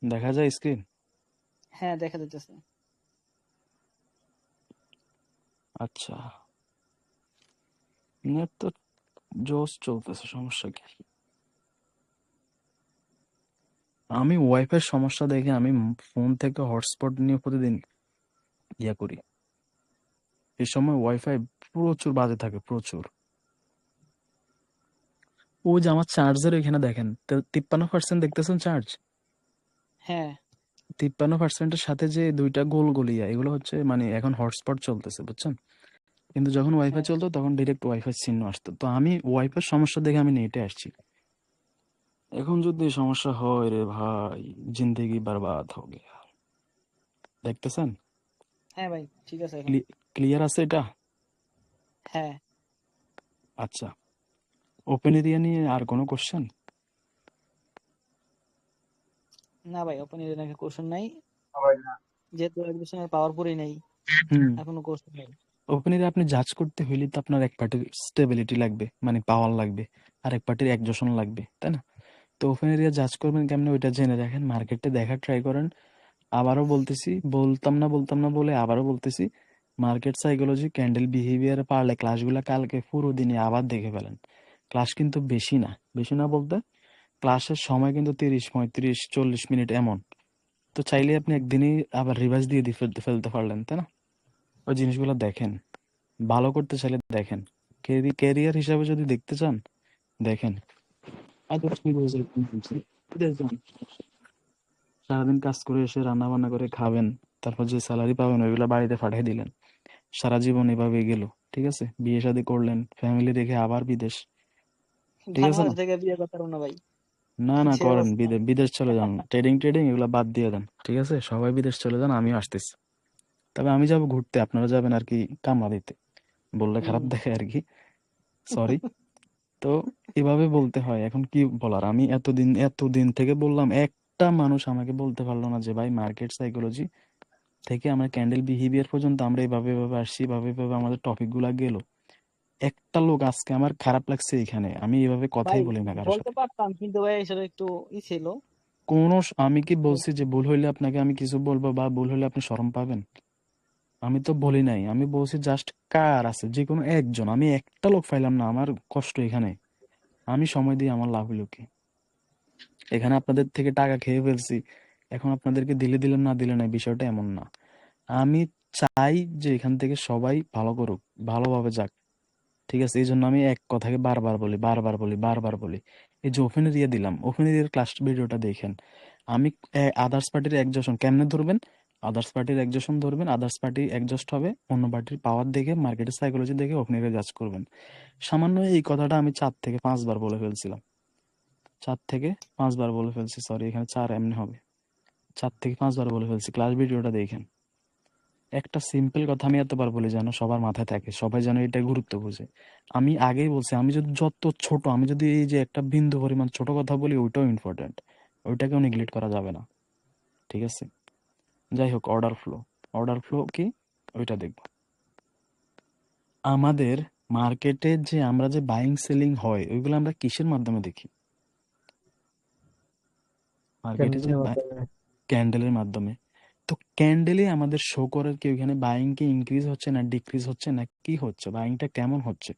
দেখা যায় স্ক্রিন? হ্যাঁ দেখা যাচ্ছে। আচ্ছা, নেট তো জোস চলতেছে, সমস্যা কি? আমি ওয়াইফাই সমস্যা দেখে আমি ফোন থেকে হটস্পট নিয়ে প্রতিদিন ইয়া করি, এই সময় ওয়াইফাই প্রচুর বাজে থাকে, প্রচুর। ওই যে আমার চার্জের এখানে দেখেন 53% দেখতেছেন চার্জ, হ্যাঁ 53%-এর সাথে যে দুইটা গোল গলিয়া এগুলো হচ্ছে মানে এখন হটস্পট চলতেছে, বুঝছেন? কিন্তু যখন ওয়াইফাই হ্যাঁ চলতো তখন ডিরেক্ট ওয়াইফাই চিহ্ন আসতো, তো আমি ওয়াইফাই সমস্যা দেখে আমি নেটে আসছি। এখন যদি সমস্যা হয় রে ভাই, জিন্দেগি বরবাদ হো গয়া। দেখতেছেন? হ্যাঁ ভাই ঠিক আছে এখন। ক্লিয়ার আছে এটা? হ্যাঁ আচ্ছা, ওপেন এরিয়া নিয়ে আর কোনো কোশ্চেন? না ভাই, ওপেন এর নাকি কোশ্চেন নাই, যেহেতু এডুকেশনের পাওয়ার পুরোই নাই, হুম, এখনো কোশ্চেন নাই। ওপেন এরিয়া আপনি জাজ করতে হইলে তো আপনার এক পার্টির স্টেবিলিটি লাগবে, মানে পাওয়ার লাগবে, আর এক পার্টির একজোশন লাগবে, তাই না? তো ওপেন এরিয়া জাজ করবেন কেমনে ওইটা জেনে রাখেন, মার্কেটে দেখার ট্রাই করেন। আবারও বলতেছি, বলতাম না বলে আবারও বলতেছি, মার্কেট সাইকোলজি, ক্যান্ডেল বিহেভিয়ার পারলে ক্লাসগুলা কালকে পুরো দিনে আবার দেখে ফেলেন। ক্লাস কিন্তু বেশি না, বেশি না বলতে ক্লাসের সময় কিন্তু 30, 35, 40 মিনিট এমন। তো চাইলে আপনি একদিনই আবার রিভাইজ দিয়ে ফেলতে ফেলতে পারলেন, তাই না? ওই জিনিসগুলো দেখেন, ভালো করতে চাইলে দেখেন, ক্যারিয়ার হিসাবে যদি দেখতে চান দেখেন। আদার্স কি বলছে, বিদেশ যান, সারাদিন কাজ করে এসে রান্না বান্না করে খাবেন, তারপর যে স্যালারি পাবেন ওইগুলা বাড়িতে পাঠিয়ে দিলেন, সারা জীবন এভাবে গেল। ঠিক আছে, বিয়ে শাদী করলেন, ফ্যামিলি রেখে আবার বিদেশ। ঠিক আছে না? বাংলাদেশ থেকে বিয়ে করতে পারবো না ভাই, না না যে করেন, অবস্থা। বিদেশ চলে যান, ট্রেডিং ট্রেডিং এগুলা বাদ দিয়ে দেন। ঠিক আছে, সবাই বিদেশ চলে যান, আমিও আসতেছি। তবে আমি যাবো ঘুরতে, আপনারা যাবেন আর কি কামলা দিতে, বললে খারাপ হম দেখে আর কি, সরি। তো এভাবে বলতে হয়, এখন কি বলার, আমি এতদিন থেকে বললাম, একটা মানুষ আমাকে বলতে পারলো না যে ভাই মার্কেট সাইকোলজি থেকে আমরা ক্যান্ডেল বিহেভিয়ার পর্যন্ত আমরা এভাবে এভাবে আসছি, এভাবে এভাবে আমাদের টপিক গুলা গেল। একটা লোক আজকে আমার খারাপ লাগছে এখানে, আমি এভাবে ভাই কথাই বলি না কারোর বলতে সাথে। পারতাম, কিন্তু ভাই সেটা একটু ছিল। আমি কি বলছি যে ভুল হইলে আপনাকে আমি কিছু বলবো বা ভুল হইলে আপনি শরম পাবেন? আমি তো বলি নাই, আমি বলছি জাস্ট কার আছে যে কোনো একজন, আমি একটা লোক পাইলাম না, আমার কষ্ট এখানে। আমি সময় দিই, আমার লাভ হলো কি? এখানে আপনাদের থেকে টাকা খেয়ে ফেলছি, এখন আপনাদেরকে দিলে দিলাম, না দিলে নাই, বিষয়টা এমন না। আমি চাই যে এখান থেকে সবাই ভালো করুক, ভালোভাবে যাক, ঠিক আছে? এই জন্য আমি এক কথাকে বারবার বলি, বারবার বলি, বারবার বলি। এই যে ওপেন এরিয়া দিলাম, ওপেন এরিয়ার ক্লাস ভিডিওটা দেখেন। আমি আদার্স পার্টির একজোশন কেমনে ধরবেন? আদার্স পার্টির একজোশন ধরবেন, আদার্স পার্টি একজস্ট হবে অন্য পার্টির পাওয়ার দেখে, মার্কেটের সাইকোলজি দেখে ওপেন এরিয়া জাজ করবেন। সামান্য এই কথাটা আমি 4 থেকে 5 বার বলে ফেলছিলাম, 4 থেকে 5 বার বলে ফেলছি, সরি এখানে 4 এমনি হবে, 4 থেকে 5 বার বলে ফেলছি, ক্লাস ভিডিওটা দেখেন। একটা সিম্পল কথা আমি এতবার বলি যেন সবার মাথায় থাকে, সবাই যেন এটা গুরুত্ব বুঝে। আমি আগেই বলছি, আমি যদি যত ছোট, আমি যদি এই যে একটা বিন্দু পরিমাণ ছোট কথা বলি, ওইটাও ইম্পর্টেন্ট, ওইটাকেও নেগলেক্ট করা যাবে না, ঠিক আছে? যাই হোক, অর্ডার ফ্লো, অর্ডার ফ্লো কি ওইটা দেখব। আমাদের মার্কেটে যে আমরা যে বাইং সেলিং হয়, ওইগুলো আমরা কিসের মাধ্যমে দেখি? মার্কেটে যে ক্যান্ডেলের মাধ্যমে। ক্যান্ডেলের মাধ্যমে। তো ক্যান্ডেলে আমাদের শো করে কি ওইখানে বাইং কি ইনক্রিজ হচ্ছে না ডিক্রিজ হচ্ছে না কি হচ্ছে, বাইংটা কেমন হচ্ছে,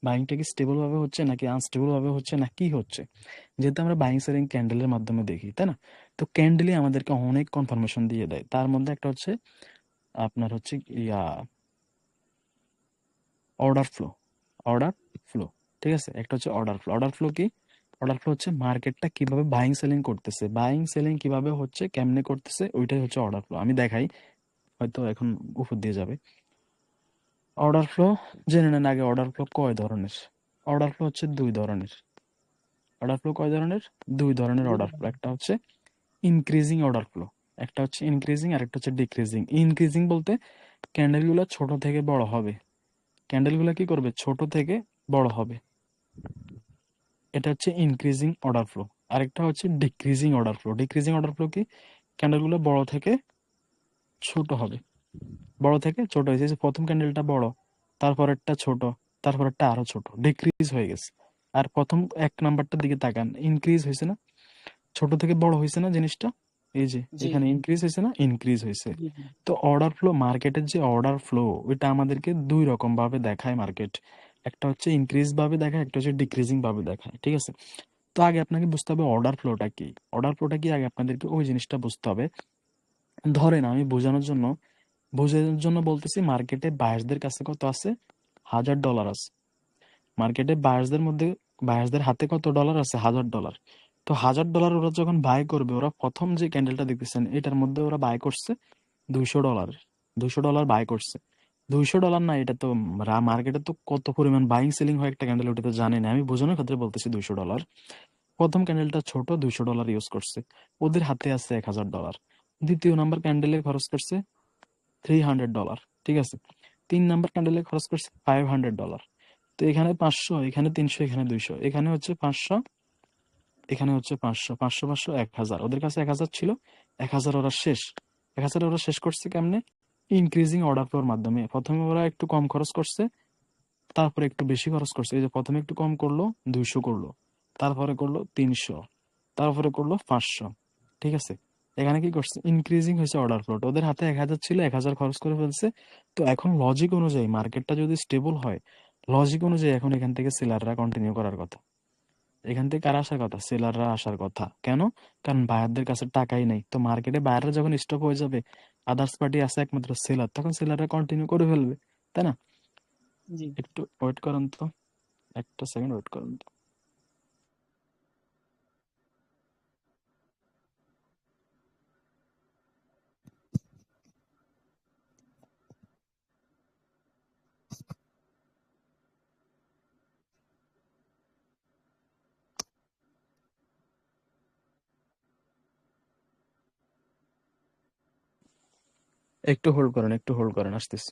বাইংটা কি স্টেবল ভাবে হচ্ছে নাকি আনস্টেবল ভাবে হচ্ছে না কি হচ্ছে? যেহেতু আমরা বাইং সেলিং ক্যান্ডেলের মাধ্যমে দেখি, তাই না? তো ক্যান্ডেলই আমাদেরকে অনেক কনফার্মেশন দিয়ে দেয়, তার মধ্যে একটা হচ্ছে আপনার হচ্ছে ইয়া অর্ডার ফ্লো, অর্ডার ফ্লো, ঠিক আছে? একটা হচ্ছে অর্ডার ফ্লো। অর্ডার ফ্লো কি? অর্ডার ফ্লো হচ্ছে মার্কেটটা কিভাবে বাইং সেলিং করতেছে, বাইং সেলিং কিভাবে হচ্ছে, কেমনে করতেছে, ওইটাই হচ্ছে অর্ডার ফ্লো। আমি দেখাই, হয়তো এখন উপর দিয়ে যাবে। অর্ডার ফ্লো জেনে নেন আগে, অর্ডার ফ্লো কয় ধরনের? অর্ডার ফ্লো হচ্ছে 2 ধরনের। অর্ডার ফ্লো কয় ধরনের? 2 ধরনের অর্ডার ফ্লো। একটা হচ্ছে ইনক্রিজিং অর্ডার ফ্লো, একটা হচ্ছে ইনক্রিজিং আর একটা হচ্ছে ডিক্রিজিং। ইনক্রিজিং বলতে ক্যান্ডেলগুলো ছোট থেকে বড় হবে, ক্যান্ডেলগুলো কি করবে? ছোট থেকে বড় হবে, এটা হচ্ছে ইনক্রিজিং অর্ডার ফ্লো। আরেকটা হচ্ছে decreasing order flow. Decreasing order flow কি? ক্যান্ডেলগুলো বড় থেকে ছোট হবে, বড় থেকে ছোট হয়েছে, যে প্রথম ক্যান্ডেলটা বড়, তারপরেরটা ছোট, তারপরেরটা আরো ছোট, ডিক্রিজ হয়ে গেছে। আর প্রথম 1 নাম্বারটার দিকে তাকান, ইনক্রিজ হয়েছে না? ছোট থেকে বড় হয়েছে না জিনিসটা? এই যে জি এখানে ইনক্রিজ হয়েছে না? ইনক্রিজ হয়েছে। জি জি। তো অর্ডার ফ্লো, মার্কেটের যে অর্ডার ফ্লো, ওইটা আমাদেরকে 2 রকম ভাবে দেখায় মার্কেট। একটা হচ্ছে ইনক্রিজ ভাবে দেখায়, একটা হচ্ছে ডিক্রিজিং ভাবে দেখায়, ঠিক আছে? তো আগে আপনাকে বুঝতে হবে অর্ডার ফ্লোটা কি। অর্ডার ফ্লোটা কি আগে আপনাদেরকে ওই জিনিসটা বুঝতে হবে। ধরেন আমি বোঝানোর জন্য বলতেছি, মার্কেটে বায়ার্সদের কাছে কত আছে? $1000 আছে। মার্কেটে বায়ার্সদের হাতে কত ডলার আছে? $1000। তো $1000 ওরা যখন বাই করবে, ওরা প্রথম যে ক্যান্ডেলটা দেখতেছেন এটার মধ্যে ওরা বাই করছে $200, $200 বাই করছে। $200 না, এটা তো মার্কেটে তো কত পরিমাণ বাইং সেলিং হয় একটা ক্যান্ডেল, ওটা তো জানি না, আমি বোঝানোর ক্ষেত্রে বলতেছি $200। প্রথম ক্যান্ডেলটা ছোট, $200 ইউজ করছে, ওদের হাতে আছে $1000। দ্বিতীয় নাম্বার ক্যান্ডেলে খরচ করছে $300, ঠিক আছে? 3 নাম্বার ক্যান্ডেলে খরচ করছে $500। তো এখানে 500, এখানে 300, এখানে 200, এখানে হচ্ছে 500, এখানে হচ্ছে 500, 500, 500, 1000। ওদের কাছে 1000 ছিল, 1000 ওরা শেষ। 1000 ওরা শেষ করছে কেমনে? ইনক্রিজিং অর্ডার ফ্লোর মাধ্যমে। প্রথমে ওরা একটু কম খরচ করছে, তারপরে একটু বেশি খরচ করছে। এই যে প্রথমে একটু কম করলো, 200 করলো, তারপরে করলো 300, তারপরে করলো 500, ঠিক আছে? এখানে কি করছে? ইনক্রিজিং হয়েছে অর্ডার ফ্লোটা। ওদের হাতে 1000 ছিল, 1000 খরচ করে ফেলছে। তো এখন লজিক অনুযায়ী মার্কেটটা যদি স্টেবল হয়, লজিক অনুযায়ী এখন এখান থেকে সেলাররা কন্টিনিউ করার কথা। এখান থেকে কারা আসার কথা? সেলাররা আসার কথা। কেন? কারণ বায়ারদের কাছে টাকাই নেই। তো মার্কেটে বায়াররা যখন স্টপ হয়ে যাবে, আদার্স পার্টি আছে একমাত্র সেলার, তখন সেলাররা কন্টিনিউ করে ফেলবে, তাই না? জি। একটু ওয়েট করেন তো, একটা সেকেন্ড ওয়েট করেন তো। একটু হোল্ড করেন, একটু হোল্ড করেন, আসতেছি।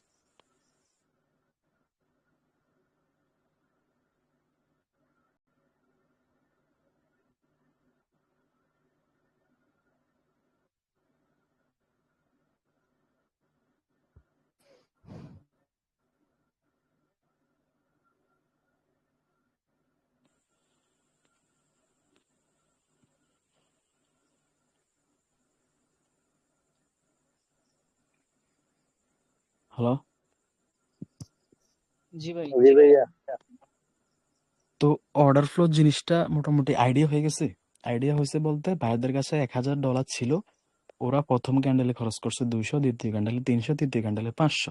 হ্যালো। জি ভাই। তো অর্ডার ফ্লো জিনিসটা মোটামুটি আইডিয়া হয়ে গেছে। আইডিয়া হয়েছে বলতে ভাইয়াদের কাছে $1000 ছিল, ওরা প্রথম ক্যান্ডেলে খরচ করছে 200, দ্বিতীয় ক্যান্ডেলে 300, তৃতীয় ক্যান্ডেলে 500।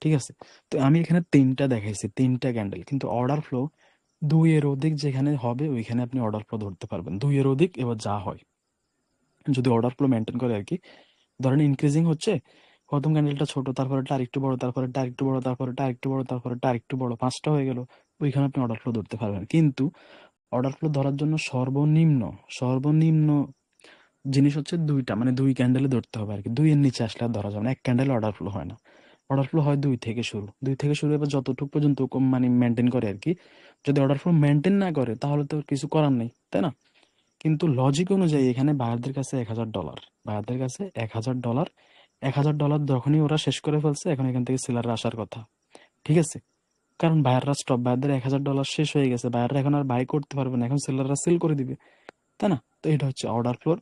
ঠিক আছে, তো আমি এখানে তিনটা দেখাইছি, তিনটা ক্যান্ডেল, কিন্তু অর্ডার ফ্লো 2 এর অধিক যেখানে হবে ওইখানে আপনি অর্ডার ফ্লো ধরতে পারবেন। 2 এর অধিক এবার যা হয় যদি অর্ডার ফ্লো মেনটেন করে আর কি। ধরেন ইনক্রিজিং হচ্ছে, প্রথম ক্যান্ডেলটা ছোট, তারপরে আরেকটু বড়, তারপরে আরেকটু বড়, তারপরে আরেকটু বড়, তারপরে আরেকটু বড়, 5টা হয়ে গেল, ওইখানে আপনি অর্ডার ফ্লো ধরতে পারবেন। কিন্তু অর্ডার ফ্লো ধরার জন্য সর্বনিম্ন সর্বনিম্ন জিনিস হচ্ছে 2টা, মানে 2 ক্যান্ডেলে ধরতে হবে আর কি। 2 এর নিচে আসলে আর ধরা যাবে না। এক ক্যান্ডেলে অর্ডার ফ্লো হয় না। অর্ডার ফ্লো হয় 2 থেকে শুরু, 2 থেকে শুরু, এবার যতটুকু পর্যন্ত মানে মেনটেন করে আর কি। যদি অর্ডার ফ্লো মেনটেন না করে তাহলে তো কিছু করার নেই, তাই না? কিন্তু লজিক অনুযায়ী এখানে বায়ারদের কাছে $1000, বায়ারদের কাছে $1000, $1000 যখনই ওরা শেষ করে ফেলছে, এখন এখান থেকে সেলাররা আসার কথা। ঠিক আছে, কারণ বায়াররা স্টপ, বায়ারদের $1000 শেষ হয়ে গেছে, বায়াররা এখন আর বাই করতে পারবে না, এখন সেলাররা সেল করে দিবে, তাই না? তো এটা হচ্ছে অর্ডার ফ্লোর।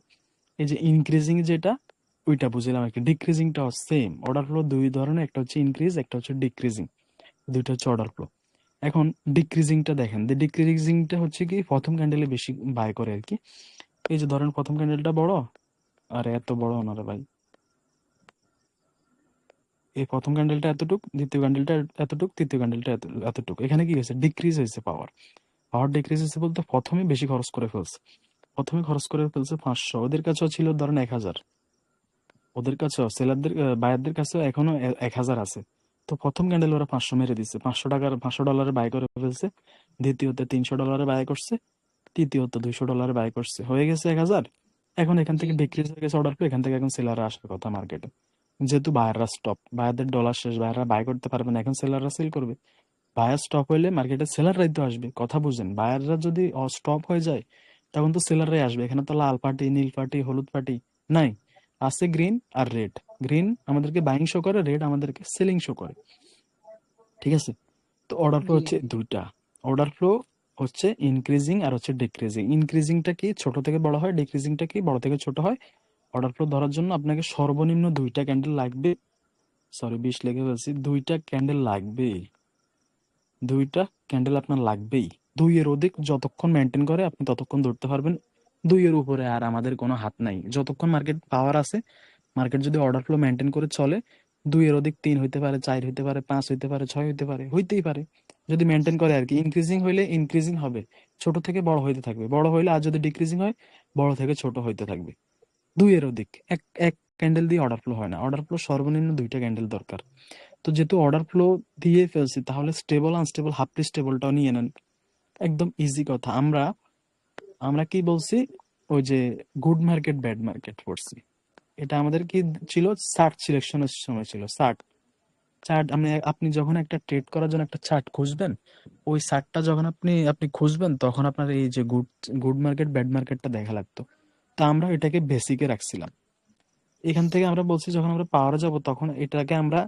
এই যে ইনক্রিজিং যেটা, ওইটা বুঝলাম আর কি। ডিক্রিজিংটাও সেম। অর্ডার ফ্লো দুই ধরনের, একটা হচ্ছে ইনক্রিজ, একটা হচ্ছে ডিক্রিজিং, দুইটা হচ্ছে অর্ডার ফ্লো। এখন ডিক্রিজিংটা দেখেন, ডিক্রিজিংটা হচ্ছে কি প্রথম ক্যান্ডেলে বেশি বাই করে আর কি। এই যে ধরেন প্রথম ক্যান্ডেলটা বড়, আর এত বড় না রে ভাই, এই প্রথম ক্যান্ডেলটা এতটুক, দ্বিতীয় ক্যান্ডেলটা এতটুক, তৃতীয় ক্যান্ডেলটা এতটুক। এখানে কি হয়েছে? ডিক্রিজ হয়েছে পাওয়ার। পাওয়ার ডিক্রিজ হয়েছে বলতে প্রথমে বেশি খরচ করে ফেলছে, প্রথমে খরচ করে ফেলছে 500, ওদের কাছেও ছিল ধরেন 1000, ওদের কাছেও সেলারদের বায়ারদের কাছেও এখনো 1000 আছে। তো প্রথম ক্যান্ডেল ওরা 500 মেরে দিচ্ছে, $500 বাই করে ফেলছে। দ্বিতীয়তে $300 বাই করছে, তৃতীয়ত $200 বাই করছে, হয়ে গেছে 1000। এখন এখান জি থেকে ডিক্রিজ হয়ে গেছে অর্ডার ফ্লো, এখান থেকে এখন সেলাররা আসার কথা মার্কেটে। যেহেতু বায়াররা স্টপ, বায়ারদের ডলার শেষ, বায়াররা বাই করতে পারবে না, এখন সেলাররা সেল করবে। বায়ার স্টপ হইলে মার্কেটে সেলাররাই তো আসবে, কথা বুঝেন। বায়াররা যদি স্টপ হয়ে যায় তখন তো সেলাররাই আসবে। এখানে তো লাল পার্টি, নীল পার্টি, হলুদ পার্টি নাই, আছে গ্রিন আর রেড। গ্রিন আমাদেরকে বাইং শো করে, রেড আমাদেরকে সেলিং শো করে। ঠিক আছে, তো অর্ডার ফ্লো জি হচ্ছে দুইটা। অর্ডার ফ্লো হচ্ছে ইনক্রিজিং আর হচ্ছে ডিক্রিজিং। ইনক্রিজিংটা কি ছোট থেকে বড় হয়, ডিক্রিজিংটা কি বড় থেকে ছোট হয়। অর্ডার ফ্লো ধরার জন্য আপনাকে সর্বনিম্ন 2টা ক্যান্ডেল লাগবে। সরি 20 লেগে ফেলছি, 2টা ক্যান্ডেল লাগবে, 2টা ক্যান্ডেল আপনার লাগবেই। 2 এর অধিক যতক্ষণ মেনটেন করে আপনি ততক্ষণ ধরতে পারবেন। 2 এর উপরে আর আমাদের কোনো হাত নাই। যতক্ষণ মার্কেট পাওয়ার আছে, মার্কেট যদি অর্ডার ফ্লো মেনটেন করে চলে, 2 এর অধিক 3 হইতে পারে, 4 হইতে পারে, 5 হইতে পারে, 6 হইতে পারে, হইতেই পারে, যদি মেনটেন করে আর কি। ইনক্রিজিং হইলে ইনক্রিজিং হবে, ছোট থেকে বড় হইতে থাকবে, বড় হইলে, আর যদি ডিক্রিজিং হয় বড় থেকে ছোট হইতে থাকবে। 2 এর অধিক এক এক ক্যান্ডেল দিয়ে অর্ডার ফ্লো হয় না। অর্ডার ফ্লো সর্বনিম্ন 2টা ক্যান্ডেল দরকার। তো যেহেতু অর্ডার ফ্লো দিয়ে ফেলছি, তাহলে স্টেবল আনস্টেবল হাফলি স্টেবলটাও নিয়ে নেন। একদম ইজি কথা। আমরা আমরা কি বলছি, ওই যে গুড মার্কেট ব্যাড মার্কেট পড়ছি, এটা আমাদের কি ছিল? চার্ট সিলেকশনের সময় ছিল। চার্ট আপনি যখন একটা ট্রেড করার জন্য একটা চার্ট খুঁজবেন, ওই চার্টটা যখন আপনি আপনি খুঁজবেন, তখন আপনার এই যে গুড গুড মার্কেট ব্যাড মার্কেটটা দেখা লাগতো। তা আমরা এটাকে বেসিকে রাখছিলাম। এখান থেকে আমরা বলছি যখন আমরা পাওয়ারে যাব, তখন এটাকে আমরা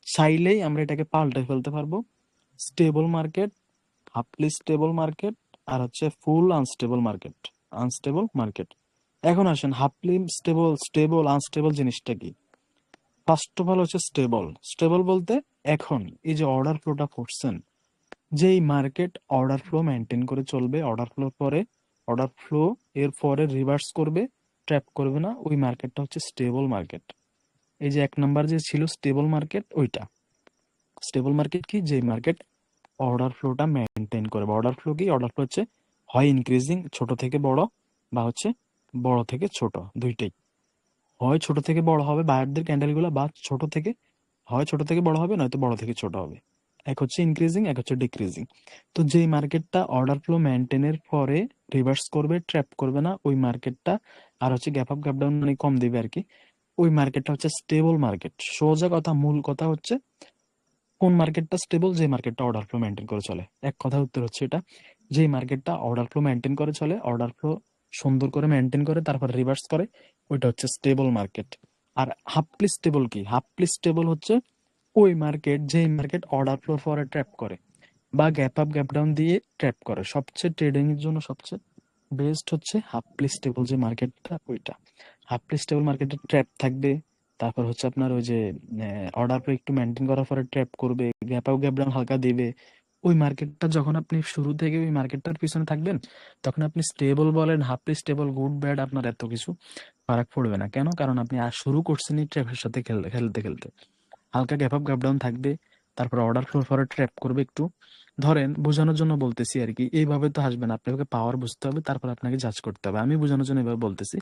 চাইলেই আমরা এটাকে পাল্টে ফেলতে পারবো। স্টেবল মার্কেট, হাফলি স্টেবল মার্কেট, আর হচ্ছে ফুল আনস্টেবল মার্কেট, আনস্টেবল মার্কেট। এখন আসেন হাফলি স্টেবল, স্টেবল আনস্টেবল জিনিসটা কি? ফার্স্ট অফ অল হচ্ছে স্টেবল। স্টেবল বলতে এখন এই যে অর্ডার ফ্লোটা করছেন, যেই মার্কেট অর্ডার ফ্লো মেনটেন করে চলবে, অর্ডার ফ্লোর পরে, অর্ডার ফ্লো এর পরে রিভার্স করবে, ট্র্যাপ করবে না, ওই মার্কেটটা হচ্ছে স্টেবল মার্কেট। এই যে 1 নাম্বার যে ছিল স্টেবল মার্কেট, ওইটা স্টেবল মার্কেট কি? যে মার্কেট অর্ডার ফ্লোটা মেনটেন করবে। অর্ডার ফ্লো কি? অর্ডার ফ্লো হচ্ছে হয় ইনক্রিজিং, ছোট থেকে বড়, বা হচ্ছে বড় থেকে ছোট, দুইটাই। হয় ছোট থেকে বড় হবে বায়ারদের ক্যান্ডেলগুলো, বা ছোট থেকে, হয় ছোট থেকে বড় হবে, নয়তো বড় থেকে ছোট হবে। এক হচ্ছে ইনক্রিজিং, এক হচ্ছে ডিক্রিজিং। তো যেই মার্কেটটা অর্ডার ফ্লো মেনটেনের পরে রিভার্স করবে, ট্র্যাপ করবে না, ওই মার্কেটটা, আর হচ্ছে গ্যাপ আপ গ্যাপ ডাউন মানে কম দিবে আর কি, ওই মার্কেটটা হচ্ছে স্টেবল মার্কেট। সোজা কথা, মূল কথা হচ্ছে কোন মার্কেটটা স্টেবল? যে মার্কেটটা অর্ডার ফ্লো মেনটেন করে চলে। এক কথার উত্তর হচ্ছে এটা, যেই মার্কেটটা অর্ডার ফ্লো মেনটেন করে চলে, অর্ডার ফ্লো সুন্দর করে মেনটেন করে তারপর রিভার্স করে, ওইটা হচ্ছে স্টেবল মার্কেট। আর হাফলি স্টেবল কি? হাফলি স্টেবল হচ্ছে ওই মার্কেট, যেই মার্কেট অর্ডার ফ্লো পরে ট্র্যাপ করে বা গ্যাপ আপ গ্যাপ ডাউন দিয়ে ট্র্যাপ করে। সবচেয়ে ট্রেডিং এর জন্য সবচেয়ে বেস্ট হচ্ছে হাফলি স্টেবল যে মার্কেটটা, ওইটা। হাফলি স্টেবল মার্কেটে ট্র্যাপ থাকবে, তারপর হচ্ছে আপনার ওই যে অর্ডার ফ্লো একটু মেনটেন করার পরে ট্র্যাপ করবে, গ্যাপ আপ গ্যাপ ডাউন হালকা দিবে। ওই মার্কেটটা যখন আপনি শুরু থেকে ওই মার্কেটটার পিছনে থাকবেন, তখন আপনি স্টেবল বলেন, হাফলি স্টেবল, গুড ব্যাড, আপনার এত কিছু ফারাক পড়বে না। কেন? কারণ আপনি আর শুরু করছেনই ট্র্যাপের সাথে খেলতে খেলতে। হালকা গ্যাপ আপ গ্যাপ ডাউন থাকবে, তারপর অর্ডার ফ্লোর পরে ট্র্যাপ করবে একটু। ধরেন বোঝানোর জন্য বলতেছি আর কি, এইভাবে তো আসবে না, আপনাকে পাওয়ার বুঝতে হবে, তারপর আপনাকে জাজ করতে হবে। আমি বোঝানোর জন্য এভাবে বলতেছি।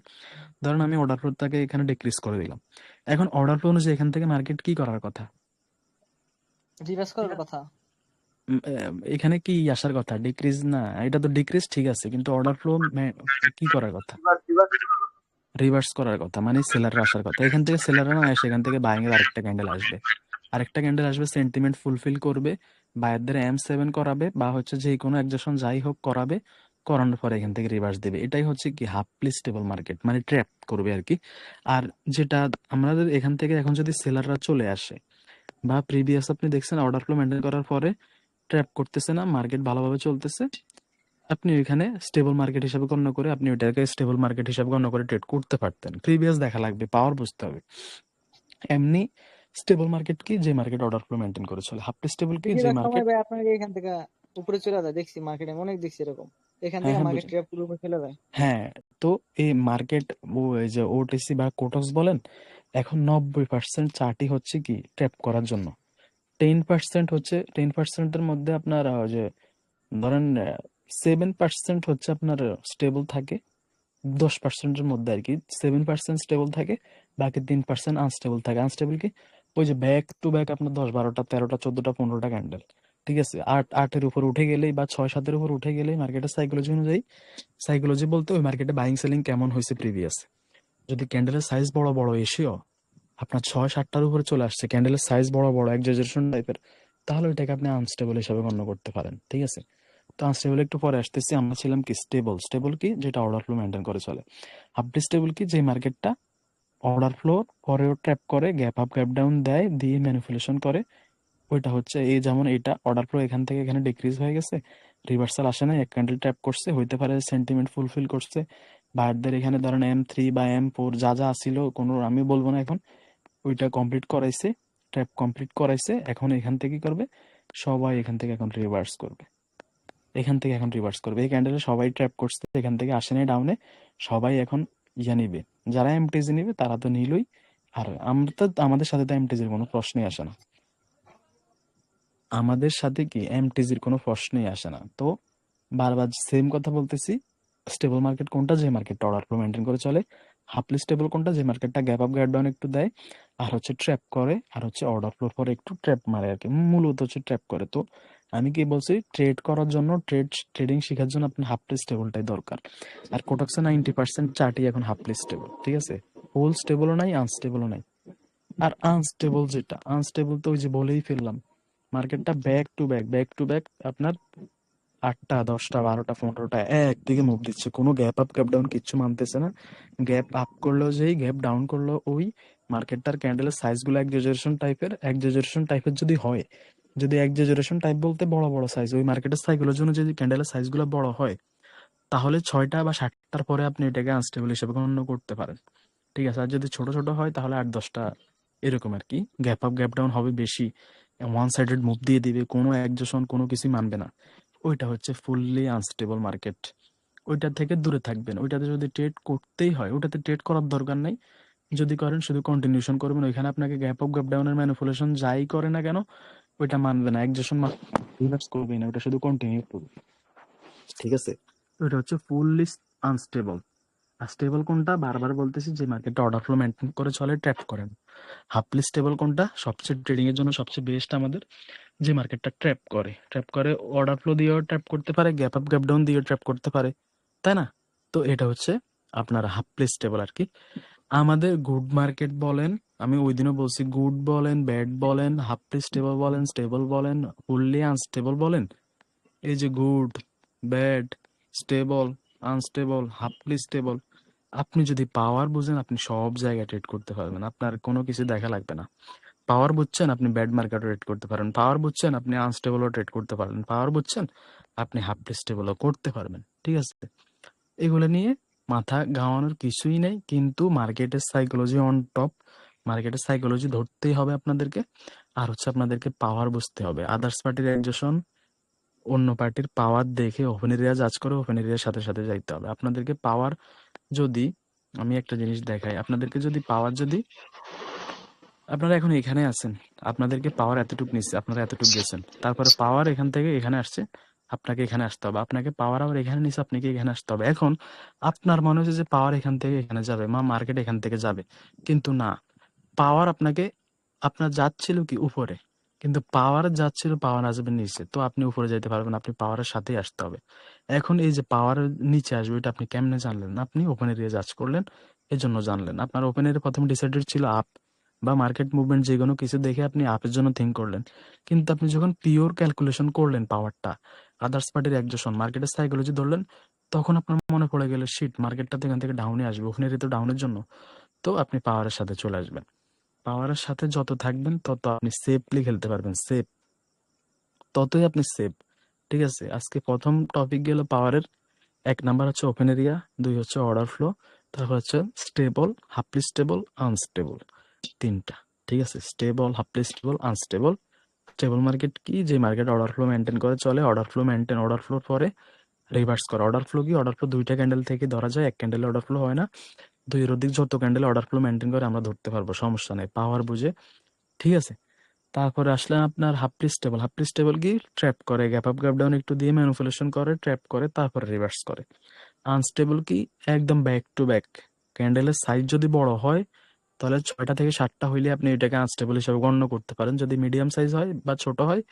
ধরেন আমি অর্ডার ফ্লোরটাকে এখানে ডিক্রিজ করে দিলাম। এখন অর্ডার ফ্লো অনুযায়ী এখান থেকে মার্কেট কি করার কথা? রিভার্স করার কথা। এখানে কি আসার কথা? ডিক্রিজ না, এটা তো ডিক্রিজ ঠিক আছে, কিন্তু অর্ডার ফ্লো কি করার কথা? রিভার্স করার কথা, মানে সেলাররা আসার কথা। এখান থেকে সেলাররা না এসে এখান থেকে বাইং এর আরেকটা ক্যান্ডেল আসবে, আরেকটা ক্যান্ডেল আসবে, সেন্টিমেন্ট ফুলফিল করবে, বায়ারদের M7 করাবে, বা হচ্ছে যে কোনো একজেশন যাই হোক করাবে, করানোর পরে এখান থেকে রিভার্স দেবে। এটাই হচ্ছে কি হাফলি স্টেবল মার্কেট, মানে ট্র্যাপ করবে আর কি। আর যেটা আমাদের এখান থেকে এখন যদি সেলাররা চলে আসে, বা প্রিভিয়াস আপনি দেখছেন অর্ডার ফ্লো মেনটেন করার পরে ট্র্যাপ করতেছে না, মার্কেট ভালোভাবে চলতেছে, আপনি ওইখানে স্টেবল মার্কেট হিসাবে গণ্য করে আপনি ওইটাকে স্টেবল মার্কেট হিসাবে গণ্য করে ট্রেড করতে পারতেন। প্রিভিয়াস দেখা লাগবে, পাওয়ার বুঝতে হবে। এমনি স্টেবল মার্কেট কি? যে মার্কেট অর্ডার ফ্লো মেনটেন করে চলে। হাফলি স্টেবল কি? যে বেশিরভাগ সময় মার্কেট, ভাই আপনাকে এখান থেকে উপরে চলে যায়, দেখছি মার্কেটে অনেক দেখছি এরকম, এখান হ্যাঁ থেকে হ্যাঁ মার্কেট বুঝি, ট্র্যাপ পুরো উপরে চলে যায়। হ্যাঁ। তো এই মার্কেট, এই যে ওটিসি বা কোটক্স বলেন, এখন 90% চার্টই হচ্ছে কি ট্র্যাপ করার জন্য। 10% হচ্ছে, 10%-এর মধ্যে আপনার যে ধরেন 7% হচ্ছে আপনার স্টেবল থাকে, 10%-এর মধ্যে আর কি 7% স্টেবল থাকে, বাকি 3% আনস্টেবল থাকে। আনস্টেবল কি? ওই যে ব্যাক টু ব্যাক আপনার 10 12টা 13টা 14টা 15টা ক্যান্ডেল, ঠিক আছে, 8 8-এর উপর উঠে গেলেই বা 6 7-এর উপর উঠে গেলেই মার্কেটের সাইকোলজি অনুযায়ী, সাইকোলজি বলতে ওই মার্কেটে বাইং সেলিং কেমন হয়েছে প্রিভিয়াস, যদি ক্যান্ডেলের সাইজ বড় বড় এসেও আপনার 6 7টার উপরে চলে আসছে, ক্যান্ডেলের সাইজ বড় বড় এক্সাজারেশন টাইপের, তাহলে ওইটাকে আপনি আনস্টেবল হিসাবে গণ্য করতে পারেন, ঠিক আছে। তো আনস্টেবল একটু পরে আসতেছি। আমরা ছিলাম কি স্টেবল। স্টেবল কি? যেটা অর্ডার ফ্লো মেনটেন করে চলে। হাফলি স্টেবল কি? যে মার্কেটটা অর্ডার ফ্লো পরেও ট্র্যাপ করে, গ্যাপ আপ গ্যাপ ডাউন দেয়, দিয়ে ম্যানিপুলেশন করে। ওইটা হচ্ছে এই যেমন এটা অর্ডার ফ্লো এখান থেকে এখানে ডিক্রিজ হয়ে গেছে, রিভার্সাল আসে না, এক ক্যান্ডেল ট্র্যাপ করছে, হইতে পারে সেন্টিমেন্ট ফুলফিল করছে, বায়ারদের এখানে ধরেন M3 বা M4 যা যা আসিল, কোনো আমি বলবো না এখন, ওইটা কমপ্লিট করাইছে, ট্র্যাপ কমপ্লিট করাইছে। এখন এখান থেকে কি করবে? সবাই এখান থেকে এখন রিভার্স করবে, এখান থেকে এখন রিভার্স করবে। এই ক্যান্ডেলে সবাই ট্র্যাপ করছে, এখান থেকে আসে নাই ডাউনে, সবাই এখন নিবে, যারা এমটিজি নিবে তারা তো নিলই। আর আমরা তো, আমাদের সাথে তো এমটিজির কোনো প্রশ্নই আসে না, আমাদের সাথে কি এমটিজির কোনো প্রশ্নই আসে না। তো বারবার সেম কথা বলতেছি, স্টেবল মার্কেট কোনটা? যে মার্কেটটা অর্ডার ফ্লো মেনটেন করে চলে। হাফলি স্টেবল কোনটা? যে মার্কেটটা গ্যাপ আপ গ্যাপ ডাউন একটু দেয়, আর হচ্ছে ট্র্যাপ করে, আর হচ্ছে অর্ডার ফ্লোর পরে একটু ট্র্যাপ মারে আর কি, মূলত হচ্ছে ট্র্যাপ করে। তো আমি কি বলছি, ট্রেড করার জন্য, ট্রেডিং শেখার জন্য আপনার হাফলি স্টেবলটাই দরকার। আর কোটাক্সে 90% চার্টই এখন হাফলি স্টেবল, ঠিক আছে, ফুল স্টেবলও নাই, আনস্টেবলও নাই। আর আনস্টেবল যেটা, আনস্টেবল তো ওই যে বলেই ফেললাম, মার্কেটটা back to back back to back আপনার 8টা 10টা 12টা 15টা একদিকে মুভ দিচ্ছে, কোনো গ্যাপ আপ গ্যাপ ডাউন কিচ্ছু মানতেছে না। গ্যাপ আপ করলেও যেই, গ্যাপ ডাউন করলেও ওই, মার্কেটটার ক্যান্ডেলের সাইজ গুলো এক্সাজারেশন টাইপের যদি হয়, যদি এক্সাজারেশন টাইপ বলতে বড় বড় সাইজ, ওই মার্কেটের সাইকোলজি অনুযায়ী যদি ক্যান্ডেলের সাইজ গুলো বড় হয়, তাহলে 6টা বা 7টার পরে আপনি এটাকে আনস্টেবল হিসেবে গণ্য করতে পারেন, ঠিক আছে। আর যদি ছোট ছোট হয় তাহলে 8 10টা, এরকম আর কি। গ্যাপ আপ গ্যাপ ডাউন হবে বেশি, ওয়ান সাইডেড মুভ দিয়ে দিবে, কোনো একজেশন কোনো কিছু মানবে না, ওইটা হচ্ছে ফুললি আনস্টেবল মার্কেট। ওইটা থেকে দূরে থাকবেন। ওইটাতে যদি ট্রেড করতেই হয়, ওটাতে ট্রেড করার দরকার নাই, যদি করেন শুধু কন্টিনিউশন করবেন। ওইখানে আপনাকে গ্যাপ আপ গ্যাপ ডাউনের ম্যানিপুলেশন যাই করে না কেন, ওইটা মানবে না, একজেশন রিভার্স করবেই না, ওটা শুধু কন্টিনিউ করবে, ঠিক আছে। ওইটা হচ্ছে ফুললি আনস্টেবল। আর স্টেবল কোনটা? বারবার বলতেছি, যে মার্কেটটা অর্ডার ফ্লো মেনটেন করে চলে, ট্র্যাপ করেন। হাফলি স্টেবল কোনটা? সবচেয়ে ট্রেডিং এর জন্য সবচেয়ে বেস্ট আমাদের, যে মার্কেটটা ট্র্যাপ করে অর্ডার ফ্লো দিয়েও ট্র্যাপ করতে পারে, গ্যাপ আপ গ্যাপ ডাউন দিয়েও ট্র্যাপ করতে পারে, তাই না? তো এটা হচ্ছে আপনার হাফলি স্টেবল আর কি। আমাদের গুড মার্কেট বলেন, আমি ওই দিনও বলছি, গুড বলেন, ব্যাড বলেন, হাফলি স্টেবল বলেন, স্টেবল বলেন, ফুললি আনস্টেবল বলেন, এই যে good, bad, stable, unstable, halfly stable, আপনি যদি পাওয়ার বুঝেন আপনি সব জায়গায় ট্রেড করতে পারবেন, আপনার কোনো কিছু দেখা লাগবে না। পাওয়ার বুঝছেন আপনি ব্যাড মার্কেটও ট্রেড করতে পারেন, পাওয়ার বুঝছেন আপনি আনস্টেবলও ট্রেড করতে পারবেন, পাওয়ার বুঝছেন আপনি হাফলি স্টেবলও করতে পারবেন, ঠিক আছে। এগুলো নিয়ে মাথা ঘামানোর কিছুই নেই, কিন্তু মার্কেটের সাইকোলজি অন টপ, মার্কেটের সাইকোলজি ধরতেই হবে আপনাদেরকে। আর হচ্ছে আপনাদেরকে পাওয়ার বুঝতে হবে। আদার্স পার্টির একজন অন্য পার্টির পাওয়ার দেখে ওপেন এরিয়া জাজ করে ওপেন এরিয়ার সাথে সাথে যাইতে হবে। আপনাদেরকে পাওয়ার যদি আমি একটা জিনিস দেখাই, আপনাদেরকে যদি পাওয়ার যদি আপনারা এখন এখানে আছেন, আপনাদেরকে পাওয়ার এতটুকু নিচ্ছে, আপনারা এতটুকু গেছেন, তারপরে পাওয়ার এখান থেকে এখানে আসছে, আপনাকে এখানে আসতে হবে, আপনাকে পাওয়ার আবার এখানে নিচ্ছে, আপনাকে এখানে আসতে হবে। এখন আপনার মনে হচ্ছে যে পাওয়ার এখান থেকে এখানে যাবে, মার্কেট এখান থেকে যাবে, কিন্তু না, পাওয়ার আপনাকে আপনার যাচ্ছিল কি উপরে, কিন্তু পাওয়ার যাচ্ছিল পাওয়ার আসবে নিচে, তো আপনি উপরে যেতে পারবেন, আপনি পাওয়ারের সাথেই আসতে হবে। এখন এই যে পাওয়ার নিচে আসবে এটা আপনি কেমনে জানলেন? আপনি ওপেন এরিয়া জাজ করলেন, এই জন্য জানলেন। আপনার ওপেন এরিয়া প্রথমে ডিসাইডেড ছিল আপ বা মার্কেট মুভমেন্ট, যে কোনো কিছু দেখে আপনি আপের জন্য থিঙ্ক করলেন, কিন্তু আপনি যখন পিওর ক্যালকুলেশন করলেন পাওয়ারটা, আদার্স পার্টির একজন মার্কেটের সাইকোলজি ধরলেন, তখন আপনার মনে পড়ে গেল শিট, মার্কেটটা তো এখান থেকে ডাউনে আসবে, ওপেন এরিয়া তো ডাউনের জন্য, তো আপনি পাওয়ারের সাথে চলে আসবেন। পাওয়ারের সাথে যত থাকবেন তত আপনি সেফলি খেলতে পারবেন, সেফ, ততই আপনি সেফ। ঠিক আছে, আজকে প্রথম টপিক গেল পাওয়ারের। 1 নাম্বার হচ্ছে ওপেন এরিয়া, 2 হচ্ছে অর্ডার ফ্লো, তারপর হচ্ছে স্টেবল, হাফলি স্টেবল, আনস্টেবল, 3টা। ঠিক আছে, stable, halfly stable, unstable. Stable market কি? যে মার্কেট অর্ডার ফ্লো মেনটেন করে চলে, অর্ডার ফ্লো মেনটেন, অর্ডার ফ্লোর পরে রিভার্স করে। অর্ডার ফ্লো কি? অর্ডার ফ্লো 2টা ক্যান্ডেল থেকে ধরা যায়, 1 ক্যান্ডেলে অর্ডার ফ্লো হয় না, 2 এর অধিক যত ক্যান্ডেল অর্ডার ফ্লো মেনটেন করে আমরা ধরতে পারবো, সমস্যা নেই, পাওয়ার বুঝে। ঠিক আছে, তারপরে আসলেন আপনার হাফলি স্টেবল। হাফলি স্টেবল কি? ট্র্যাপ করে, গ্যাপ আপ গ্যাপ ডাউন একটু দিয়ে ম্যানিপুলেশন করে, ট্র্যাপ করে, তারপরে রিভার্স করে। আনস্টেবল কি? একদম ব্যাক টু ব্যাক, ক্যান্ডেলের সাইজ যদি বড় হয় তাহলে 6টা থেকে 7টা হইলে আপনি এটাকে আনস্টেবল হিসেবে গণ্য করতে পারেন। যদি মিডিয়াম সাইজ হয় বা ছোট হয়,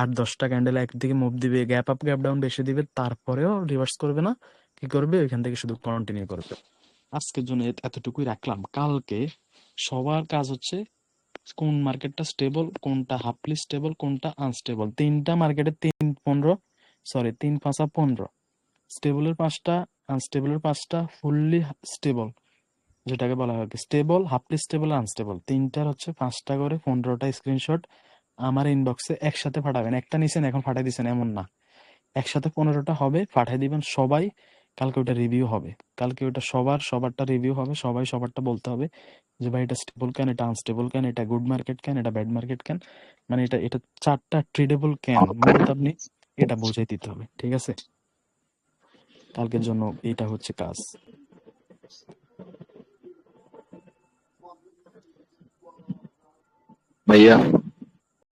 8-10টা ক্যান্ডেল একদিকে মুভ দিবে, গ্যাপ আপ গ্যাপ ডাউন বেশি দিবে, তারপরেও রিভার্স করবে না, কি করবে? ওইখান থেকে শুধু কন্টিনিউ করবে। আজকের জন্য এতটুকুই রাখলাম। কালকে সবার কাজ হচ্ছে কোন মার্কেটটা স্টেবল, কোনটা হাফলি স্টেবল, কোনটা আনস্টেবল। 3টা মার্কেটে 3-5-15 স্টেবলের 5টা, আনস্টেবলের 5টা, ফুললি স্টেবল যেটাকে বলা হয় স্টেবল, হাফলি স্টেবল, আনস্টেবল, 3টার হচ্ছে 5টা করে 15টা স্ক্রিনশট আমার ইনবক্সে একসাথে পাঠাবেন। একটা নিছেন এখন পাঠাই দিছেন এমন না, একসাথে 15টা হবে, পাঠাই দিবেন সবাই। কালকে ওটা রিভিউ হবে, কালকে ওটা সবারটা রিভিউ হবে, সবাই সবারটা বলতে হবে যে ভাই এটা স্টেবল কেন, এটা আনস্টেবল কেন, এটা গুড মার্কেট কেন, এটা ব্যাড মার্কেট কেন, মানে এটা এটা 4টা ট্রেডেবল কেন, মূলত আপনি এটা বুঝাই দিতে হবে। ঠিক আছে, কালকের জন্য এটা হচ্ছে কাজ। ভাইয়া